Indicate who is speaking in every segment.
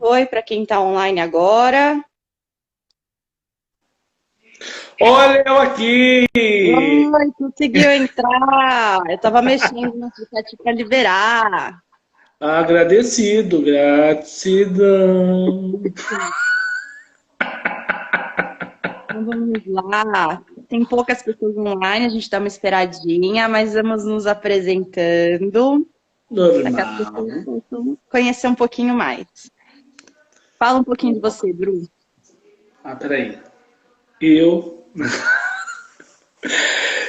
Speaker 1: oi para quem está online agora.
Speaker 2: Olha eu aqui!
Speaker 1: Oi, conseguiu entrar. Eu estava mexendo no aplicativo para liberar.
Speaker 2: Agradecido, gratidão.
Speaker 1: Então vamos lá. Tem poucas pessoas online, a gente dá uma esperadinha, mas vamos nos apresentando para que as pessoas
Speaker 2: Normal.
Speaker 1: possam conhecer um pouquinho mais. Fala um pouquinho de você, Bru.
Speaker 2: Peraí. Eu.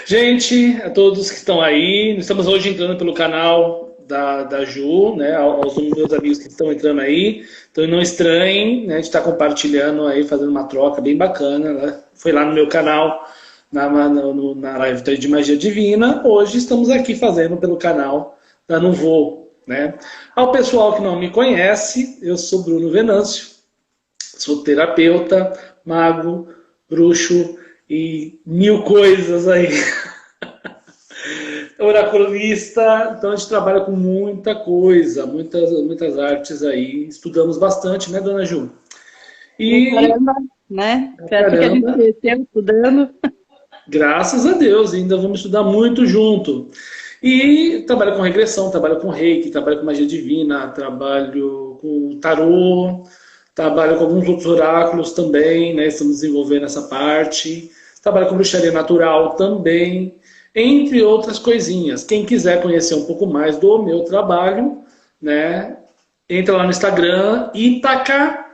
Speaker 2: Gente, a todos que estão aí, estamos hoje entrando pelo canal da Ju, né? Aos meus amigos que estão entrando aí. Então não estranhem, né? A gente está compartilhando aí, fazendo uma troca bem bacana. Né? Foi lá no meu canal, na live de Magia Divina. Hoje estamos aqui fazendo pelo canal da Nuvô, né? Ao pessoal que não me conhece, eu sou Bruno Venâncio, sou terapeuta, mago, bruxo e mil coisas aí. Oraculista, então a gente trabalha com muita coisa, muitas artes aí. Estudamos bastante, né, dona Ju? E,
Speaker 1: Caramba, né? Foi assim que a gente
Speaker 2: caramba,
Speaker 1: conheceu, estudando.
Speaker 2: graças a Deus, ainda vamos estudar muito junto. E trabalho com regressão, trabalho com reiki, trabalho com magia divina, trabalho com tarô, trabalho com alguns outros oráculos também, né? Estamos desenvolvendo essa parte. Trabalho com bruxaria natural também, entre outras coisinhas. Quem quiser conhecer um pouco mais do meu trabalho, né? Entra lá no Instagram, Itaca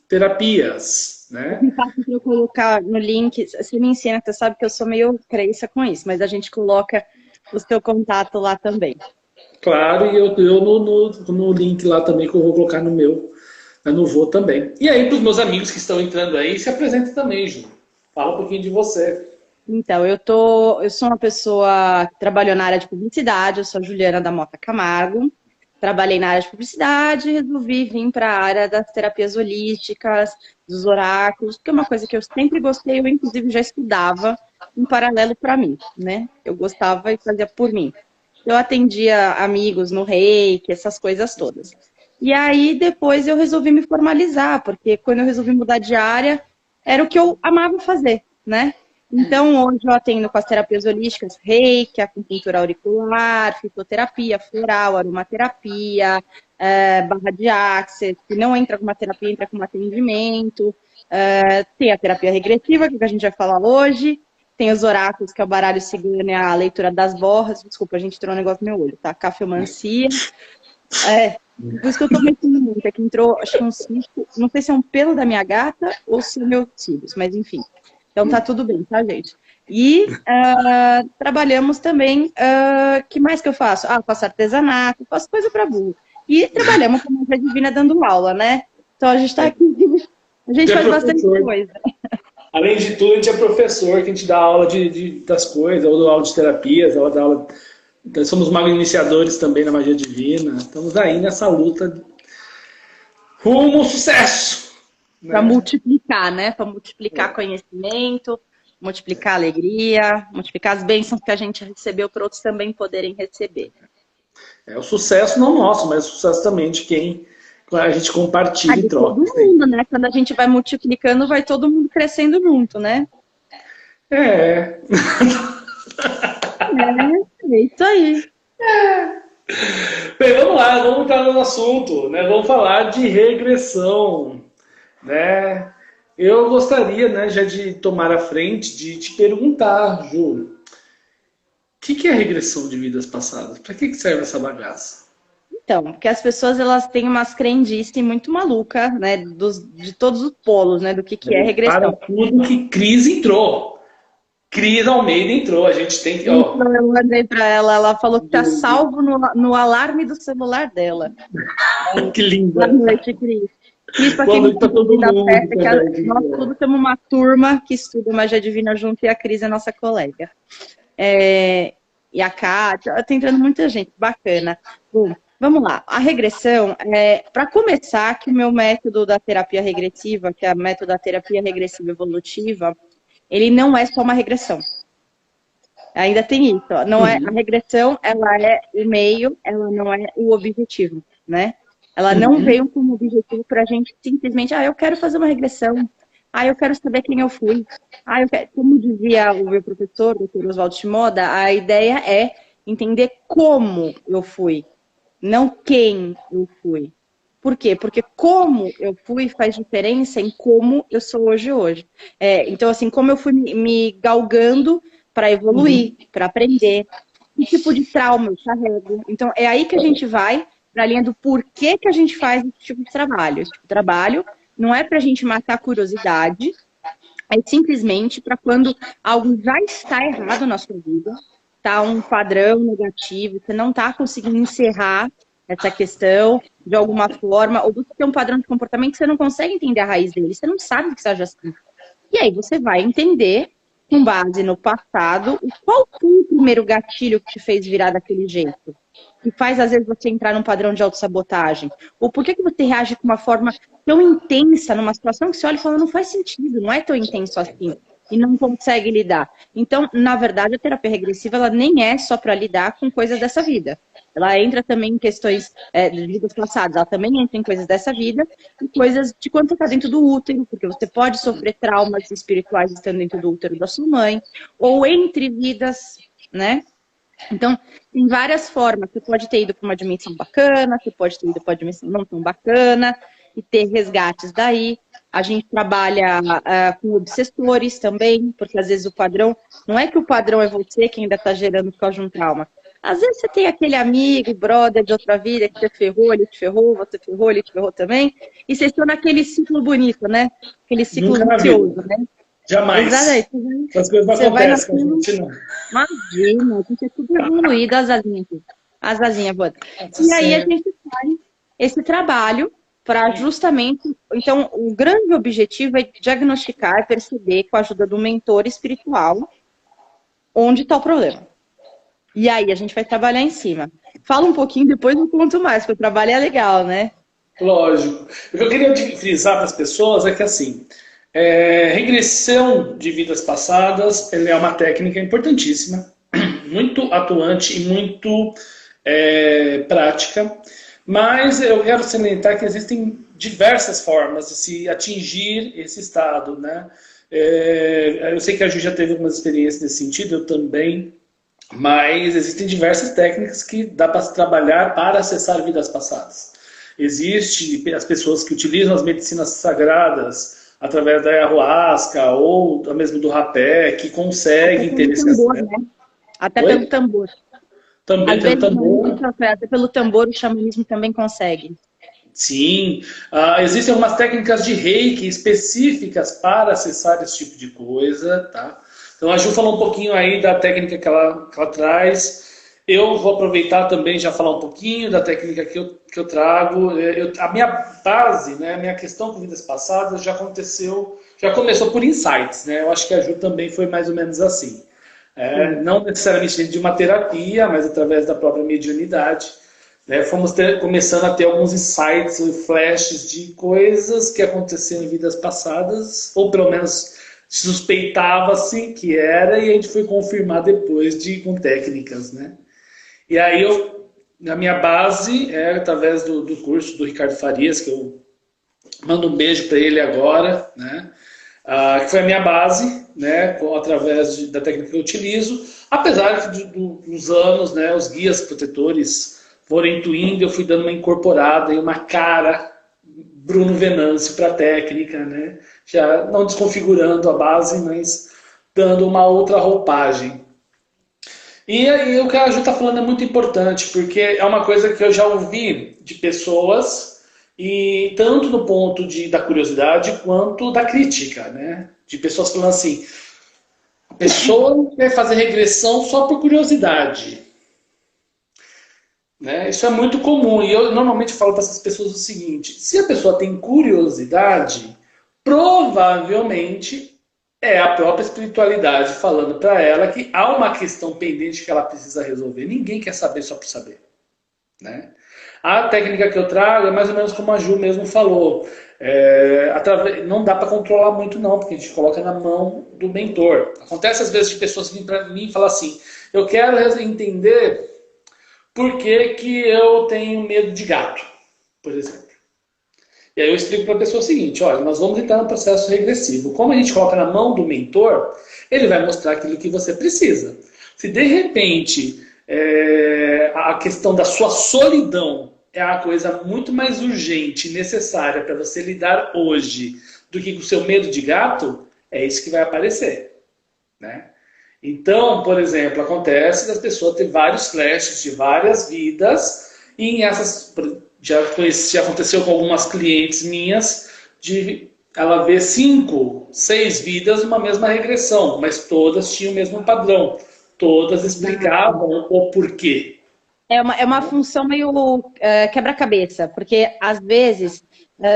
Speaker 2: Terapias, né?
Speaker 1: Me passa para eu colocar no link. Você me ensina, que você sabe que eu sou meio crença com isso, mas a gente coloca o seu contato lá também.
Speaker 2: Claro, e eu no link lá também que eu vou colocar no meu, no Vou também. E aí, para os meus amigos que estão entrando aí, se apresenta também, Ju. Fala um pouquinho de você.
Speaker 1: Então, eu sou uma pessoa que trabalhou na área de publicidade, eu sou Juliana da Mota Camargo. Trabalhei na área de publicidade e resolvi vir para a área das terapias holísticas, dos oráculos, que é uma coisa que eu sempre gostei, eu inclusive já estudava em paralelo para mim, né? Eu gostava e fazia por mim. Eu atendia amigos no Reiki, essas coisas todas. E aí depois eu resolvi me formalizar, porque quando eu resolvi mudar de área, era o que eu amava fazer, né? Então, hoje eu atendo com as terapias holísticas, reiki, acupuntura auricular, fitoterapia, floral, aromaterapia, barra de axis, que não entra com uma terapia, entra com um atendimento. Tem a terapia regressiva, que a gente vai falar hoje. Tem os oráculos, que é o baralho cigano e a leitura das borras. Desculpa, a gente tirou um negócio no meu olho, tá? Cafeomancia. Por isso que eu tô mexendo muito. É que entrou, acho que um cisco, não sei se é um pelo da minha gata ou se é meus cílios, mas enfim. Então tá tudo bem, tá, gente? E trabalhamos também, que mais que eu faço? Faço artesanato, faço coisa para burro. E trabalhamos com magia divina dando aula, né? Então a gente tá aqui, a gente faz bastante coisa.
Speaker 2: Além de tudo, a gente é professor, que a gente dá aula das coisas, ou dá aula de terapias, ela dá aula. Então, somos magos iniciadores também na magia divina. Estamos aí nessa luta rumo ao sucesso.
Speaker 1: Para multiplicar, né? Para multiplicar conhecimento, multiplicar alegria, multiplicar as bênçãos que a gente recebeu para outros também poderem receber.
Speaker 2: É o sucesso não nosso, mas o sucesso também de quem a gente compartilha e troca.
Speaker 1: Todo mundo, né? Quando a gente vai multiplicando, vai todo mundo crescendo junto, né?
Speaker 2: É
Speaker 1: isso aí.
Speaker 2: Bem, vamos lá, vamos entrar no assunto, né? Vamos falar de regressão, né? Eu gostaria, né, já de tomar a frente, de te perguntar, Ju, o que é regressão de vidas passadas? Para que serve essa bagaça?
Speaker 1: Então, porque as pessoas elas têm umas crendices muito malucas, né, de todos os polos, né, do que é regressão.
Speaker 2: Para tudo que Cris entrou. Cris Almeida entrou, a gente tem que...
Speaker 1: Ó, eu mandei para ela falou que tá salvo no alarme do celular dela.
Speaker 2: Que linda.
Speaker 1: Boa noite, Cris. Cris, para quem não está tudo festa, nós todos temos uma turma que estuda magia divina junto e a Cris é nossa colega. E a Kátia, tá entrando muita gente, bacana. Bom, vamos lá. A regressão, para começar, que o meu método da terapia regressiva, que é o método da terapia regressiva evolutiva, ele não é só uma regressão. Ainda tem isso, não é a regressão, ela é o meio, ela não é o objetivo, né? Ela não veio como objetivo para a gente simplesmente, eu quero fazer uma regressão, eu quero saber quem eu fui. Eu quero... Como dizia o meu professor, o Dr. Oswaldo Shimoda, a ideia é entender como eu fui, não quem eu fui. Por quê? Porque como eu fui faz diferença em como eu sou hoje. Então, assim, como eu fui me galgando para evoluir, para aprender, que tipo de trauma eu carrego. Então, é aí que a gente vai para a linha do porquê que a gente faz esse tipo de trabalho. Esse tipo de trabalho não é para a gente matar a curiosidade, é simplesmente para quando algo já está errado na sua vida, tá um padrão negativo, você não está conseguindo encerrar essa questão de alguma forma, ou você tem um padrão de comportamento que você não consegue entender a raiz dele, você não sabe que seja assim. E aí você vai entender, com base no passado, qual foi o primeiro gatilho que te fez virar daquele jeito? Que faz, às vezes, você entrar num padrão de autossabotagem? Ou por que você reage com uma forma tão intensa numa situação que você olha e fala, não faz sentido, não é tão intenso assim, e não consegue lidar. Então, na verdade, a terapia regressiva, ela nem é só para lidar com coisas dessa vida. Ela entra também em questões de vidas passadas, ela também entra em coisas dessa vida e coisas de quando você está dentro do útero, porque você pode sofrer traumas espirituais estando dentro do útero da sua mãe, ou entre vidas, né? Então, tem várias formas. Você pode ter ido para uma dimensão bacana, você pode ter ido para uma dimensão não tão bacana, e ter resgates daí. A gente trabalha com obsessores também, porque às vezes o padrão, não é que o padrão é você que ainda está gerando por causa de um trauma. Às vezes você tem aquele amigo, brother de outra vida que você ferrou, ele te ferrou, você ferrou, ele te ferrou também. E vocês estão naquele ciclo bonito, né? Aquele ciclo vicioso, né?
Speaker 2: Jamais.
Speaker 1: Exatamente.
Speaker 2: As coisas não acontecem com a gente, não.
Speaker 1: Imagina, a gente é tudo evoluído, as asinhas boas. E aí a gente faz esse trabalho para justamente... Então, o grande objetivo é diagnosticar e perceber, com a ajuda do mentor espiritual, onde está o problema. E aí a gente vai trabalhar em cima. Fala um pouquinho, depois eu conto mais, porque o trabalho é legal, né?
Speaker 2: Lógico. O que eu queria frisar para as pessoas é que, assim, regressão de vidas passadas, ela é uma técnica importantíssima, muito atuante e muito prática, mas eu quero salientar que existem diversas formas de se atingir esse estado, né? Eu sei que a Ju já teve algumas experiências nesse sentido, eu também, mas existem diversas técnicas que dá para se trabalhar para acessar vidas passadas. Existem as pessoas que utilizam as medicinas sagradas através da ayahuasca ou mesmo do rapé, que conseguem ter esse
Speaker 1: tambor,
Speaker 2: acesso.
Speaker 1: Né? Até pelo tambor.
Speaker 2: Também pelo tambor.
Speaker 1: Até pelo tambor o xamanismo também consegue.
Speaker 2: Sim, existem algumas técnicas de reiki específicas para acessar esse tipo de coisa, tá? Então a Ju falou um pouquinho aí da técnica que ela traz. Eu vou aproveitar também já falar um pouquinho da técnica que eu trago. A minha base, né, a minha questão com vidas passadas já começou por insights, né? Eu acho que a Ju também foi mais ou menos assim. Não necessariamente dentro de uma terapia, mas através da própria mediunidade. Né? Fomos começando a ter alguns insights e flashes de coisas que aconteceram em vidas passadas, ou pelo menos suspeitava-se que era, e a gente foi confirmar depois com técnicas, né? E aí a minha base é através do curso do Ricardo Farias, que eu mando um beijo para ele agora, né? Que foi a minha base, né? Através da técnica que eu utilizo, apesar dos anos, né? Os guias protetores foram intuindo, eu fui dando uma incorporada e uma cara Bruno Venâncio para a técnica, né? Já não desconfigurando a base, mas dando uma outra roupagem. E aí o que a Ju está falando é muito importante, porque é uma coisa que eu já ouvi de pessoas, e tanto no ponto da curiosidade quanto da crítica, né? De pessoas falando assim, a pessoa quer fazer regressão só por curiosidade. Né? Isso é muito comum, e eu normalmente falo para essas pessoas o seguinte, se a pessoa tem curiosidade, provavelmente é a própria espiritualidade falando para ela que há uma questão pendente que ela precisa resolver. Ninguém quer saber só por saber. Né? A técnica que eu trago é mais ou menos como a Ju mesmo falou. Não dá para controlar muito não, porque a gente coloca na mão do mentor. Acontece às vezes de pessoas virem para mim e falar assim, eu quero entender por que eu tenho medo de gato, por exemplo. E aí eu explico para a pessoa o seguinte, olha, nós vamos entrar no processo regressivo. Como a gente coloca na mão do mentor, ele vai mostrar aquilo que você precisa. Se de repente a questão da sua solidão é a coisa muito mais urgente e necessária para você lidar hoje do que com o seu medo de gato, é isso que vai aparecer, né? Então, por exemplo, acontece das pessoas ter vários flashes de várias vidas e em essas... Já aconteceu com algumas clientes minhas de ela ver 5, 6 vidas numa mesma regressão, mas todas tinham o mesmo padrão. Todas explicavam o porquê.
Speaker 1: É uma função meio quebra-cabeça, porque às vezes,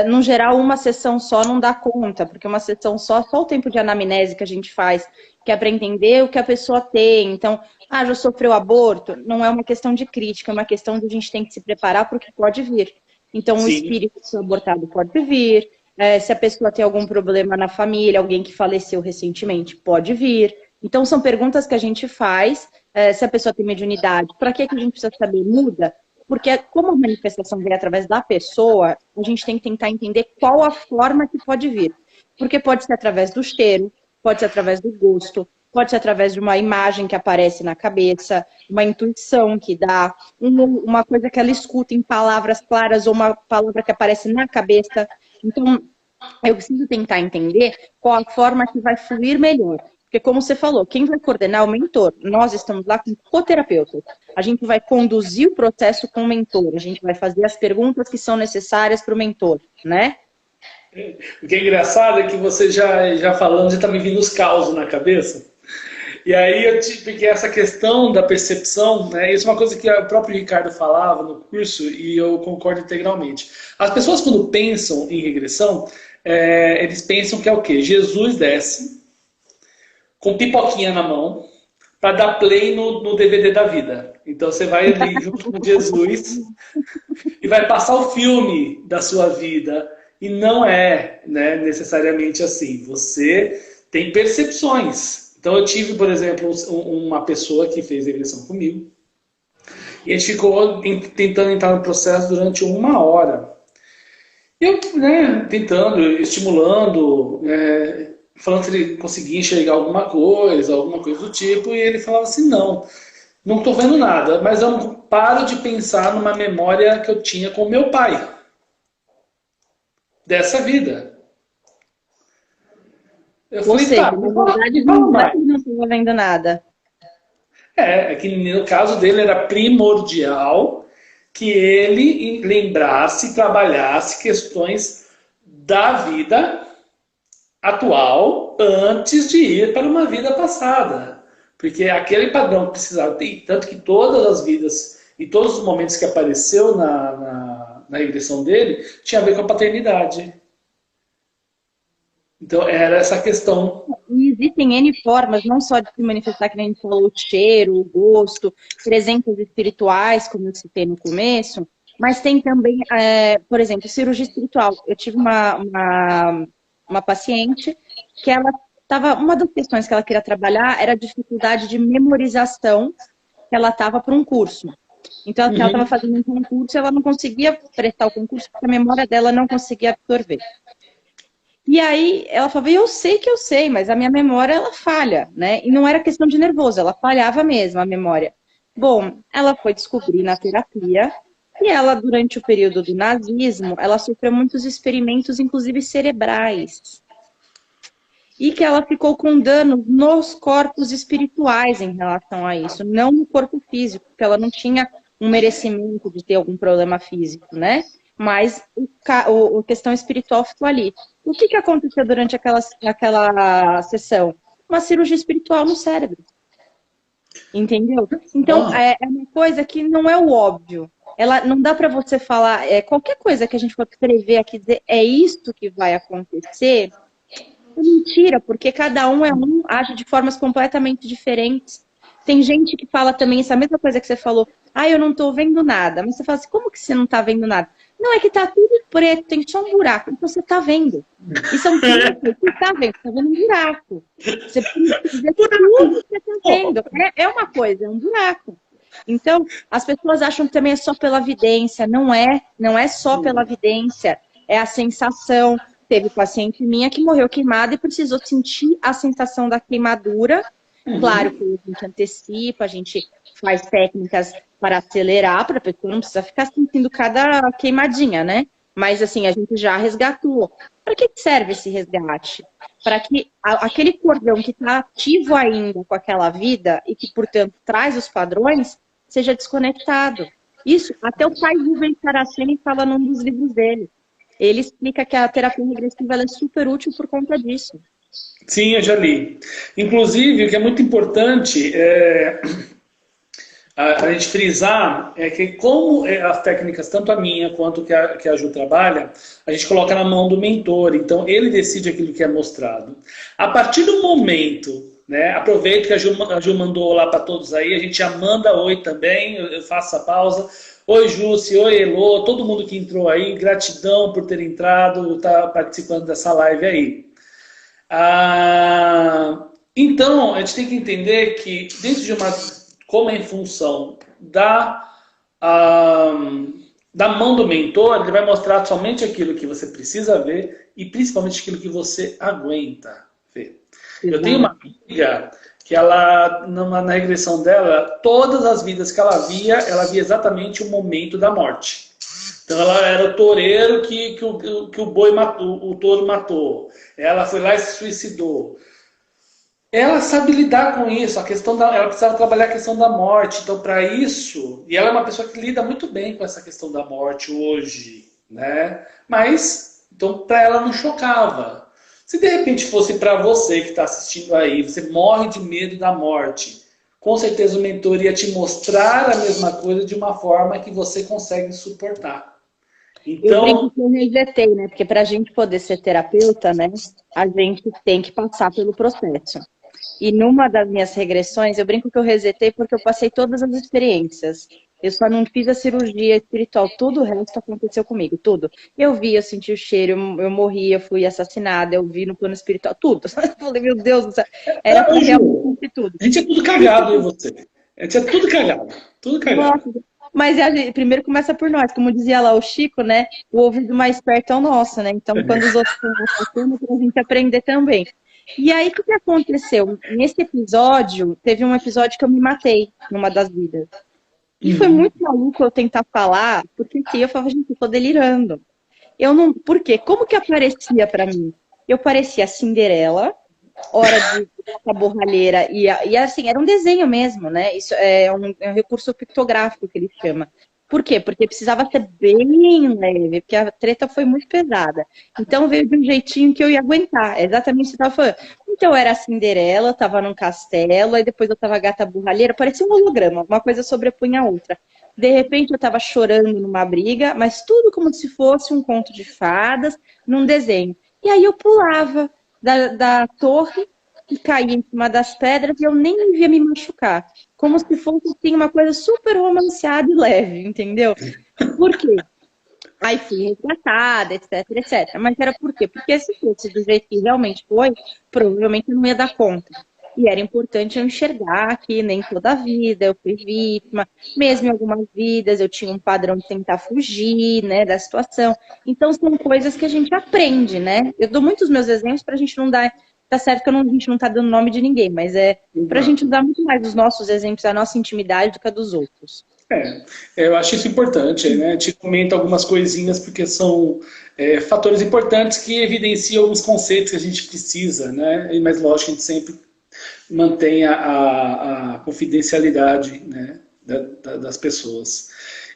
Speaker 1: no geral, uma sessão só não dá conta, porque uma sessão só o tempo de anamnese que a gente faz, que é para entender o que a pessoa tem. Então, já sofreu aborto, não é uma questão de crítica, é uma questão de a gente tem que se preparar para o que pode vir. Então, Sim. O espírito abortado pode vir, se a pessoa tem algum problema na família, alguém que faleceu recentemente, pode vir. Então, são perguntas que a gente faz, se a pessoa tem mediunidade, para que a gente precisa saber? Muda, porque como a manifestação vem através da pessoa, a gente tem que tentar entender qual a forma que pode vir. Porque pode ser através do cheiro, pode ser através do gosto, pode ser através de uma imagem que aparece na cabeça, uma intuição que dá, uma coisa que ela escuta em palavras claras ou uma palavra que aparece na cabeça. Então, eu preciso tentar entender qual a forma que vai fluir melhor. Porque, como você falou, quem vai coordenar é o mentor. Nós estamos lá com coterapeutas. A gente vai conduzir o processo com o mentor. A gente vai fazer as perguntas que são necessárias para o mentor, né?
Speaker 2: O que é engraçado é que você já falando, já está me vindo os causos na cabeça. E aí porque essa questão da percepção, né, isso é uma coisa que o próprio Ricardo falava no curso e eu concordo integralmente. As pessoas quando pensam em regressão, eles pensam que é o quê? Jesus desce com pipoquinha na mão para dar play no DVD da vida. Então você vai ali junto com Jesus e vai passar o filme da sua vida. E não é, né, necessariamente assim. Você tem percepções. Então eu tive, por exemplo, uma pessoa que fez regressão comigo. E a gente ficou tentando entrar no processo durante 1 hora. Eu, né, tentando, estimulando, falando se ele conseguia enxergar alguma coisa do tipo. E ele falava assim, não estou vendo nada. Mas eu não paro de pensar numa memória que eu tinha com meu pai. Dessa vida. Eu falei,
Speaker 1: na verdade, não estava vendo nada.
Speaker 2: É que no caso dele era primordial que ele lembrasse, trabalhasse questões da vida atual antes de ir para uma vida passada. Porque aquele padrão que precisava ter, tanto que todas as vidas e todos os momentos que apareceu na regressão dele, tinha a ver com a paternidade. Então, era essa questão.
Speaker 1: E existem N formas, não só de se manifestar, que a gente falou, o cheiro, o gosto, presenças espirituais, como eu citei no começo, mas tem também, por exemplo, cirurgia espiritual. Eu tive uma paciente que ela estava, uma das questões que ela queria trabalhar era a dificuldade de memorização que ela estava para um curso. Então, ela estava fazendo um concurso e ela não conseguia prestar o concurso porque a memória dela não conseguia absorver. E aí, ela falava, eu sei que eu sei, mas a minha memória, ela falha, né? E não era questão de nervoso, ela falhava mesmo, a memória. Bom, ela foi descobrir na terapia e ela, durante o período do nazismo, ela sofreu muitos experimentos, inclusive cerebrais. E que ela ficou com danos nos corpos espirituais em relação a isso, não no corpo físico, porque ela não tinha um merecimento de ter algum problema físico, né? Mas a questão espiritual ficou ali. O que aconteceu durante aquela sessão? Uma cirurgia espiritual no cérebro. Entendeu? Então, é uma coisa que não é o óbvio. Não dá para você falar, qualquer coisa que a gente for escrever aqui, dizer, é isso que vai acontecer, é mentira, porque cada um age de formas completamente diferentes. Tem gente que fala também essa mesma coisa que você falou, eu não estou vendo nada. Mas você fala assim, como que você não está vendo nada? Não, é que tá tudo preto, tem só um buraco. Então você tá vendo. E são pretos, você tá vendo um buraco. Você precisa ver tudo que você tá vendo. É uma coisa, é um buraco. Então, as pessoas acham que também é só pela vidência. Não é só pela vidência. É a sensação. Teve paciente minha que morreu queimada e precisou sentir a sensação da queimadura. Claro que a gente antecipa, a gente faz técnicas para acelerar, para a pessoa não precisa ficar sentindo cada queimadinha, né? Mas assim, a gente já resgatou. Para que serve esse resgate? Para que aquele cordão que está ativo ainda com aquela vida e que, portanto, traz os padrões, seja desconectado. Isso, até o pai Rubens Saraceni fala num dos livros dele. Ele explica que a terapia regressiva ela é super útil por conta disso.
Speaker 2: Sim, eu já li. Inclusive, o que é muito importante é a gente frisar é que como as técnicas, tanto a minha quanto que a Ju trabalha, a gente coloca na mão do mentor, então ele decide aquilo que é mostrado. A partir do momento, né, aproveito que a Ju mandou lá para todos aí, a gente já manda oi também, eu faço a pausa. Oi, Jússi, oi, Elô, todo mundo que entrou aí, gratidão por ter entrado, tá participando dessa live aí. Então, a gente tem que entender que dentro de uma... como é em função da mão do mentor, ele vai mostrar somente aquilo que você precisa ver e principalmente aquilo que você aguenta ver. Eu tenho uma amiga que ela, na regressão dela, todas as vidas que ela via exatamente o momento da morte. Então ela era o toureiro que o boi matou, o touro matou. Ela foi lá e se suicidou. Ela sabe lidar com isso, ela precisava trabalhar a questão da morte. Então, para isso, e ela é uma pessoa que lida muito bem com essa questão da morte hoje, né? Mas, então, para ela não chocava. Se de repente fosse para você que está assistindo aí, você morre de medo da morte, com certeza o mentor ia te mostrar a mesma coisa de uma forma que você consegue suportar. Então...
Speaker 1: Eu brinco que eu resetei, né? Porque para a gente poder ser terapeuta, né, a gente tem que passar pelo processo. E numa das minhas regressões, eu brinco que eu resetei porque eu passei todas as experiências. Eu só não fiz a cirurgia espiritual, tudo o resto aconteceu comigo, tudo. Eu vi, eu senti o cheiro, eu morri, eu fui assassinada, eu vi no plano espiritual, tudo. Eu falei, meu Deus do céu, era pra realmente tudo.
Speaker 2: A gente é tudo cagado, eu e você. A gente é tudo cagado, tudo cagado.
Speaker 1: Nossa, mas primeiro começa por nós, como dizia lá o Chico, né? O ouvido mais perto é o nosso, né? Então, quando os outros estão passando, pra gente aprender também. E aí, o que aconteceu? Nesse episódio, teve um episódio que eu me matei numa das vidas. E foi muito maluco eu tentar falar, porque eu falava, gente, eu tô delirando. Eu não... Por quê? Como que aparecia pra mim? Eu parecia Cinderela, hora de a borralheira, e assim, era um desenho mesmo, né? Isso é um recurso pictográfico que ele chama. Por quê? Porque precisava ser bem leve, porque a treta foi muito pesada. Então veio de um jeitinho que eu ia aguentar, é exatamente o que você estava falando. Então eu era a Cinderela, estava num castelo, aí depois eu estava a gata borralheira, parecia um holograma, uma coisa sobrepunha a outra. De repente eu estava chorando numa briga, mas tudo como se fosse um conto de fadas, num desenho. E aí eu pulava da torre e caía em cima das pedras e eu nem me via me machucar. Como se fosse assim, uma coisa super romanceada e leve, entendeu? Por quê? Aí fui resgatada, etc, etc. Mas era por quê? Porque se fosse do jeito que realmente foi, provavelmente eu não ia dar conta. E era importante eu enxergar que nem toda a vida eu fui vítima, mesmo em algumas vidas eu tinha um padrão de tentar fugir, né, da situação. Então são coisas que a gente aprende, né? Eu dou muitos meus exemplos para a gente não dar... Tá certo que a gente não tá dando nome de ninguém, mas é pra gente usar muito mais os nossos exemplos, a nossa intimidade do que a dos outros.
Speaker 2: Eu acho isso importante, né? A gente comenta algumas coisinhas porque são fatores importantes que evidenciam alguns conceitos que a gente precisa, né? Mas lógico, a gente sempre mantém a confidencialidade, né, das pessoas.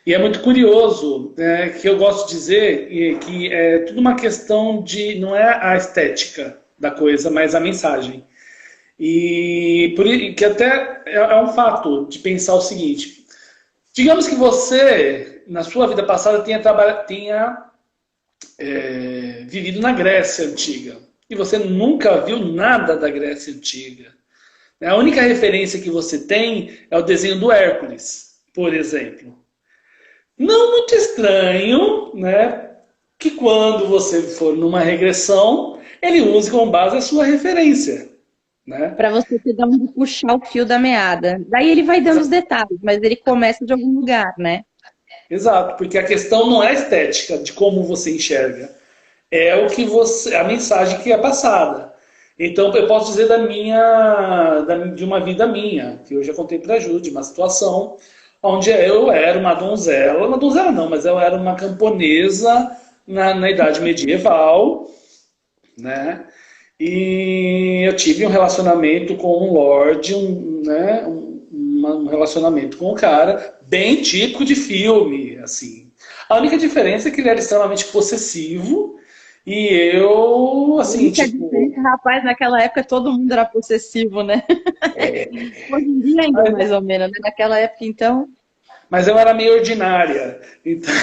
Speaker 2: E é muito curioso, né, que eu gosto de dizer que é tudo uma questão de, não é a estética da coisa, mas a mensagem. E que até é um fato de pensar o seguinte: digamos que você, na sua vida passada, tenha vivido na Grécia Antiga, e você nunca viu nada da Grécia Antiga. A única referência que você tem é o desenho do Hércules, por exemplo. Não muito estranho, né, que quando você for numa regressão, ele use como base a sua referência, né?
Speaker 1: Para você ter onde puxar o fio da meada. Daí ele vai dando os detalhes, mas ele começa de algum lugar, né?
Speaker 2: Exato, porque a questão não é a estética de como você enxerga, é o que você, a mensagem que é passada. Então eu posso dizer de uma vida minha, que eu já contei para a Ju, de uma situação onde eu era uma donzela não, mas eu era uma camponesa na idade medieval, né? E eu tive um relacionamento com um lord, um relacionamento com um cara bem típico de filme, assim. A única diferença é que ele era extremamente possessivo e eu, assim,
Speaker 1: Isso é
Speaker 2: tipo,
Speaker 1: diferente, rapaz, naquela época todo mundo era possessivo, né? Hoje em dia ainda mais ou menos, né? Naquela época, então,
Speaker 2: mas eu era meio ordinária. Então,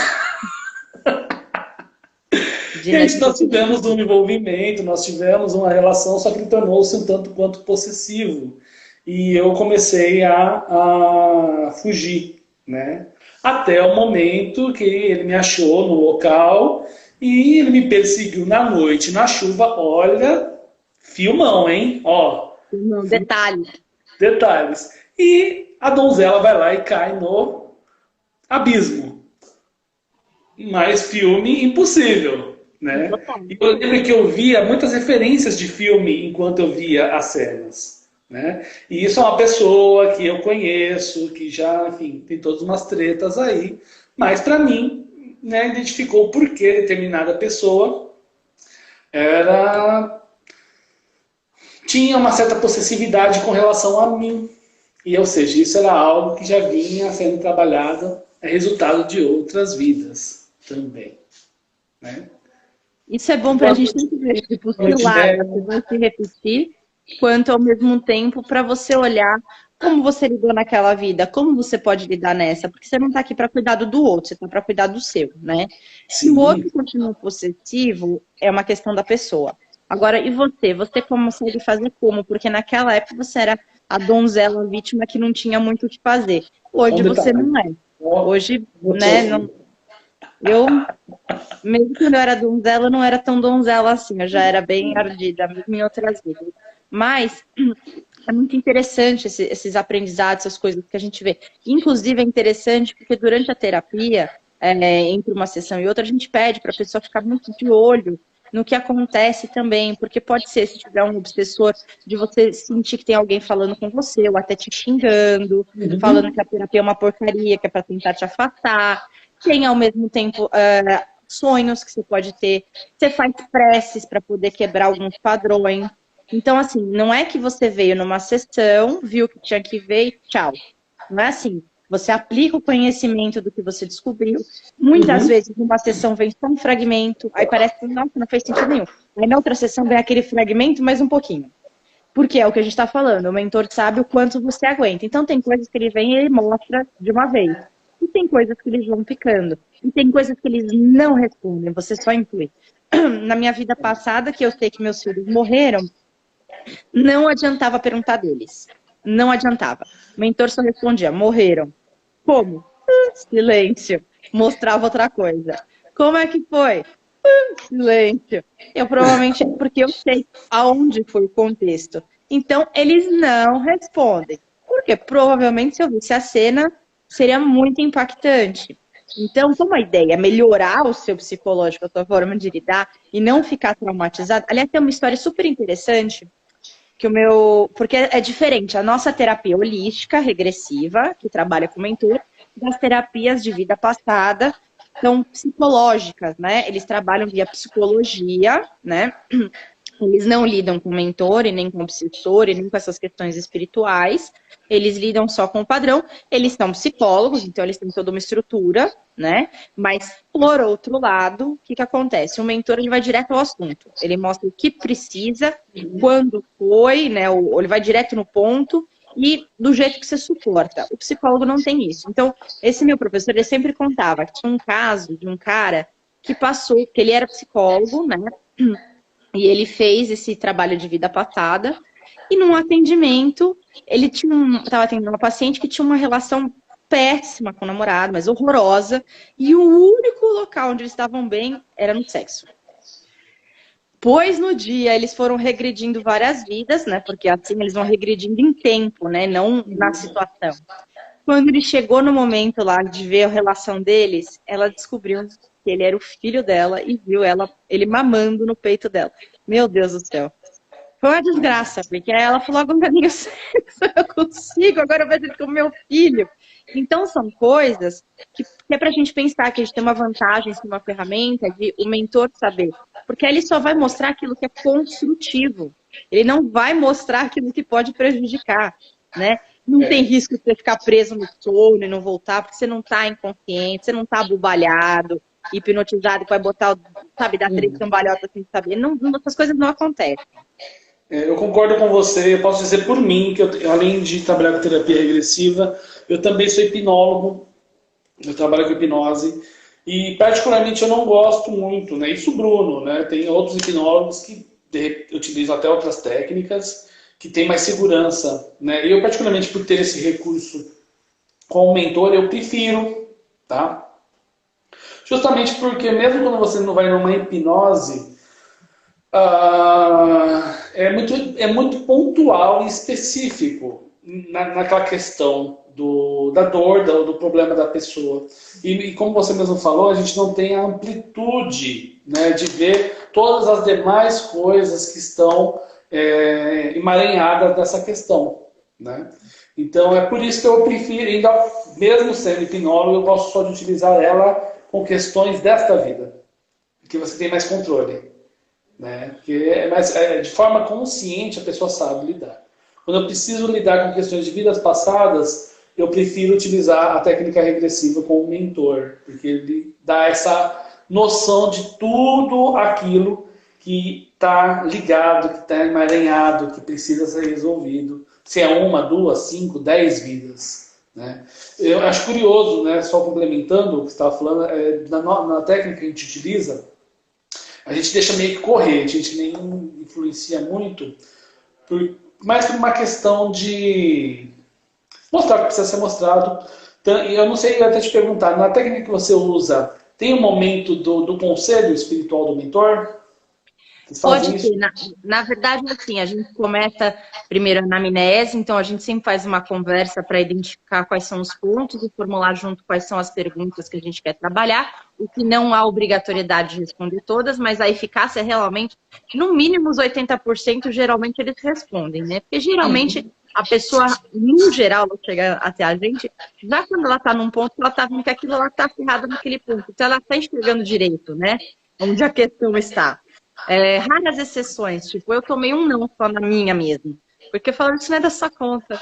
Speaker 2: e aí nós tivemos um envolvimento, nós tivemos uma relação, só que ele tornou-se um tanto quanto possessivo. E eu comecei a fugir, né? Até o momento que ele me achou no local e ele me perseguiu na noite, na chuva. Olha, filmão, hein? Ó,
Speaker 1: não, detalhe.
Speaker 2: detalhes. E a donzela vai lá e cai no abismo. Mais filme impossível, né? E eu lembro que eu via muitas referências de filme enquanto eu via as cenas, né? E isso é uma pessoa que eu conheço, que já, enfim, tem todas umas tretas aí, mas para mim, né, identificou por que determinada pessoa era tinha uma certa possessividade com relação a mim. E, ou seja, isso era algo que já vinha sendo trabalhado, é resultado de outras vidas também, né?
Speaker 1: Isso é bom para a gente tanto ver, tipo, se lá, você vai se repetir, quanto ao mesmo tempo para você olhar como você lidou naquela vida, como você pode lidar nessa, porque você não está aqui para cuidar do outro, você está para cuidar do seu, né? Se o outro continua possessivo, é uma questão da pessoa. Agora, e você? Você consegue fazer como? Porque naquela época você era a donzela vítima que não tinha muito o que fazer. Hoje você não é. Hoje, né, não... Eu, mesmo quando eu era donzela, eu não era tão donzela assim, eu já era bem ardida, mesmo em outras vidas. Mas é muito interessante esses aprendizados, essas coisas que a gente vê. Inclusive é interessante porque durante a terapia, entre uma sessão e outra, a gente pede para a pessoa ficar muito de olho no que acontece também, porque pode ser, se tiver um obsessor, de você sentir que tem alguém falando com você, ou até te xingando, falando que a terapia é uma porcaria, que é para tentar te afastar. Tem, ao mesmo tempo, sonhos que você pode ter. Você faz preces para poder quebrar alguns padrões. Então, assim, não é que você veio numa sessão, viu que tinha que ver e tchau. Não é assim. Você aplica o conhecimento do que você descobriu. Muitas vezes, numa sessão vem só um fragmento, aí parece que não fez sentido nenhum. Aí na outra sessão vem aquele fragmento, mais um pouquinho. Porque é o que a gente está falando, o mentor sabe o quanto você aguenta. Então, tem coisas que ele vem e ele mostra de uma vez. E tem coisas que eles vão ficando. E tem coisas que eles não respondem, você só inclui. Na minha vida passada, que eu sei que meus filhos morreram, não adiantava perguntar deles. Não adiantava. O mentor só respondia, morreram. Como? Silêncio. Mostrava outra coisa. Como é que foi? Silêncio. Eu provavelmente, porque eu sei aonde foi o contexto. Então, eles não respondem. Porque provavelmente, se eu visse a cena, seria muito impactante. Então, como a ideia é melhorar o seu psicológico, a sua forma de lidar e não ficar traumatizado. Aliás, tem uma história super interessante que porque é diferente a nossa terapia holística regressiva, que trabalha com mentor, das terapias de vida passada, são psicológicas, né? Eles trabalham via psicologia, né? Eles não lidam com mentor, e nem com obsessor, e nem com essas questões espirituais. Eles lidam só com o padrão. Eles são psicólogos, então eles têm toda uma estrutura, né? Mas, por outro lado, o que acontece? O mentor ele vai direto ao assunto. Ele mostra o que precisa, quando foi, né? Ou ele vai direto no ponto e do jeito que você suporta. O psicólogo não tem isso. Então, esse meu professor, ele sempre contava que tinha um caso de um cara que passou, que ele era psicólogo, né? E ele fez esse trabalho de vida passada. E num atendimento, ele estava atendendo uma paciente que tinha uma relação péssima com o namorado, mas horrorosa. E o único local onde eles estavam bem era no sexo. Depois, no dia, eles foram regredindo várias vidas, né? Porque assim eles vão regredindo em tempo, né? Não na situação. Quando ele chegou no momento lá de ver a relação deles, ela descobriu que ele era o filho dela e viu ele mamando no peito dela. Meu Deus do céu. Foi uma desgraça, porque aí ela falou, agora eu consigo, agora eu vejo ele como meu filho. Então, são coisas que é pra gente pensar que a gente tem uma vantagem, uma ferramenta de o mentor saber. Porque ele só vai mostrar aquilo que é construtivo. Ele não vai mostrar aquilo que pode prejudicar, né? Não tem risco de você ficar preso no sono e não voltar, porque você não está inconsciente, você não está abobalhado, hipnotizado, que vai botar, sabe, dar três cambalhotas sem saber. Não, essas coisas não acontecem.
Speaker 2: Eu concordo com você, eu posso dizer por mim, que eu, além de trabalhar com terapia regressiva, eu também sou hipnólogo, eu trabalho com hipnose, e particularmente eu não gosto muito, né? Isso o Bruno, né? Tem outros hipnólogos que utilizam até outras técnicas, que tem mais segurança, né? Eu, particularmente, por ter esse recurso com o mentor, eu prefiro, tá? Justamente porque mesmo quando você não vai numa hipnose, é muito pontual e específico naquela questão da dor, do problema da pessoa. E como você mesmo falou, a gente não tem a amplitude, né, de ver todas as demais coisas que estão emaranhadas dessa questão, né? Então é por isso que eu prefiro, ainda mesmo sendo hipnólogo, eu gosto só de utilizar ela com questões desta vida, que você tem mais controle, né? Porque de forma consciente a pessoa sabe lidar. Quando eu preciso lidar com questões de vidas passadas, eu prefiro utilizar a técnica regressiva com o mentor, porque ele dá essa noção de tudo aquilo que está ligado, que está emaranhado, que precisa ser resolvido. Se é 1, 2, 5, 10 vidas, né? Eu acho curioso, né, só complementando o que você estava falando, na técnica que a gente utiliza, a gente deixa meio que correr, a gente nem influencia muito, mais por uma questão de mostrar o que precisa ser mostrado. Eu não sei, eu ia até te perguntar, na técnica que você usa, tem um momento do conselho espiritual do mentor?
Speaker 1: Pode ter. Na verdade, assim, a gente começa primeiro a anamnese, então a gente sempre faz uma conversa para identificar quais são os pontos e formular junto quais são as perguntas que a gente quer trabalhar, o que não há obrigatoriedade de responder todas, mas a eficácia é realmente, no mínimo os 80%, geralmente eles respondem, né? Porque geralmente a pessoa, no geral, ela chega até a gente, já quando ela está num ponto, ela está vendo que aquilo ela está ferrada naquele ponto, então ela está enxergando direito, né? Onde a questão está. Raras exceções, tipo, eu tomei um não só na minha mesmo, porque falaram, isso não é da sua conta.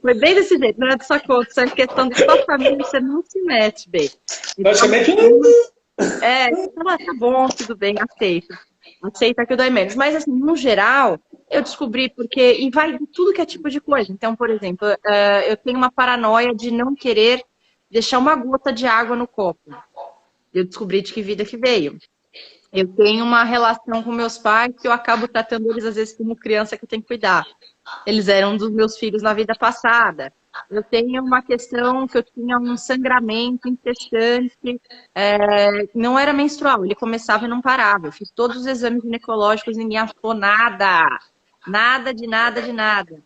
Speaker 1: Foi bem desse jeito, não é da sua conta, isso é questão da sua família, você não se mete bem. Então, tá bom, tudo bem, aceita que dói menos. Mas assim, no geral, eu descobri e vai de tudo que é tipo de coisa. Então, por exemplo, eu tenho uma paranoia de não querer deixar uma gota de água no copo. Eu descobri de que vida que veio. Eu tenho uma relação com meus pais que eu acabo tratando eles, às vezes, como criança que eu tenho que cuidar. Eles eram dos meus filhos na vida passada. Eu tenho uma questão que eu tinha um sangramento incessante, não era menstrual, ele começava e não parava. Eu fiz todos os exames ginecológicos, ninguém achou nada. Nada de nada de nada.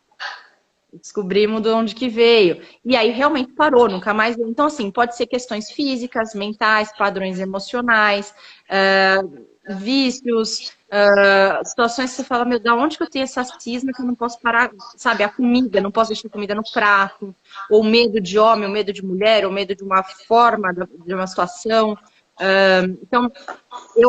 Speaker 1: Descobrimos de onde que veio. E aí realmente parou, nunca mais veio. Então, assim, pode ser questões físicas, mentais, padrões emocionais, vícios, situações que você fala, meu, da onde que eu tenho essa cisma que eu não posso parar, sabe, a comida, não posso deixar comida no prato, ou medo de homem, ou medo de mulher, ou medo de uma forma, de uma situação. Então,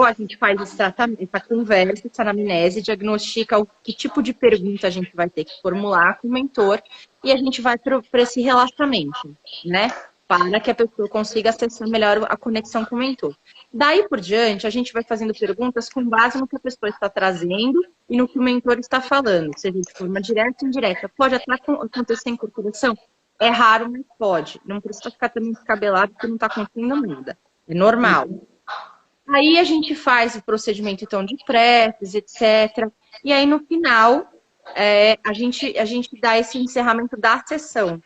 Speaker 1: a gente faz esse tratamento, essa conversa, essa anamnese, diagnostica que tipo de pergunta a gente vai ter que formular com o mentor e a gente vai para esse relaxamento, né? Para que a pessoa consiga acessar melhor a conexão com o mentor. Daí por diante, a gente vai fazendo perguntas com base no que a pessoa está trazendo e no que o mentor está falando, seja de forma direta ou indireta. Pode até acontecer incorporação? É raro, mas pode. Não precisa ficar também descabelado porque não está acontecendo nada. É normal. Aí a gente faz o procedimento, então, de preces, etc. E aí, no final, a gente dá esse encerramento da sessão.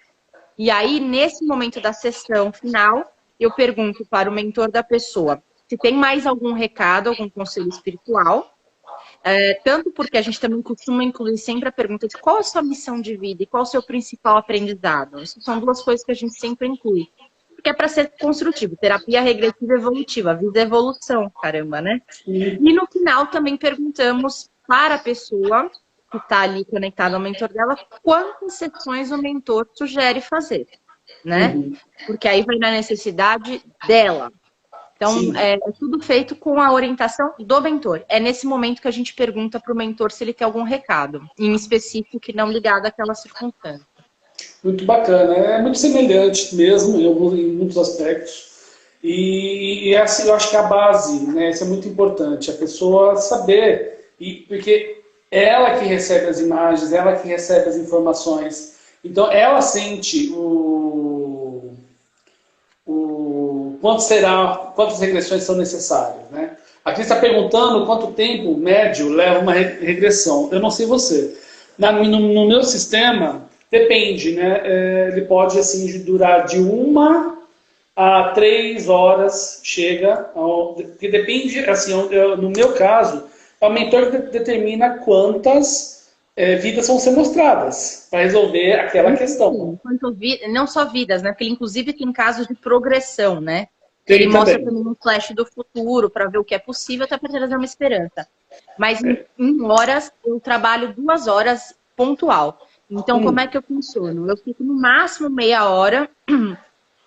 Speaker 1: E aí, nesse momento da sessão final, eu pergunto para o mentor da pessoa se tem mais algum recado, algum conselho espiritual, Tanto porque a gente também costuma incluir sempre a pergunta de qual é a sua missão de vida e qual é o seu principal aprendizado. Isso são duas coisas que a gente sempre inclui. Porque é para ser construtivo. Terapia regressiva evolutiva. A vida é evolução, caramba, né? E no final também perguntamos para a pessoa que está ali conectada ao mentor dela quantas sessões o mentor sugere fazer, né? Porque aí vai na necessidade dela. Então, é tudo feito com a orientação do mentor. É nesse momento que a gente pergunta para o mentor se ele tem algum recado, em específico que não ligado àquela circunstância.
Speaker 2: Muito bacana, é muito semelhante mesmo, em muitos aspectos. E essa eu acho que é a base, né? Isso é muito importante, a pessoa saber, porque é ela que recebe as imagens, ela que recebe as informações. Então, ela sente quantas regressões são necessárias, né? Aqui está perguntando quanto tempo médio leva uma regressão. Eu não sei você. No meu sistema, depende, né? Ele pode assim durar de 1 a 3 horas, chega. Que depende, assim, no meu caso, o mentor determina quantas vidas vão ser mostradas para resolver aquela questão.
Speaker 1: Não só vidas, né? Porque ele, inclusive, tem casos de progressão, né?
Speaker 2: Tem
Speaker 1: ele mostra
Speaker 2: também
Speaker 1: um flash do futuro para ver o que é possível, até para trazer uma esperança. Mas em horas, eu trabalho 2 horas pontual. Então, como é que eu funciono? Eu fico no máximo meia hora,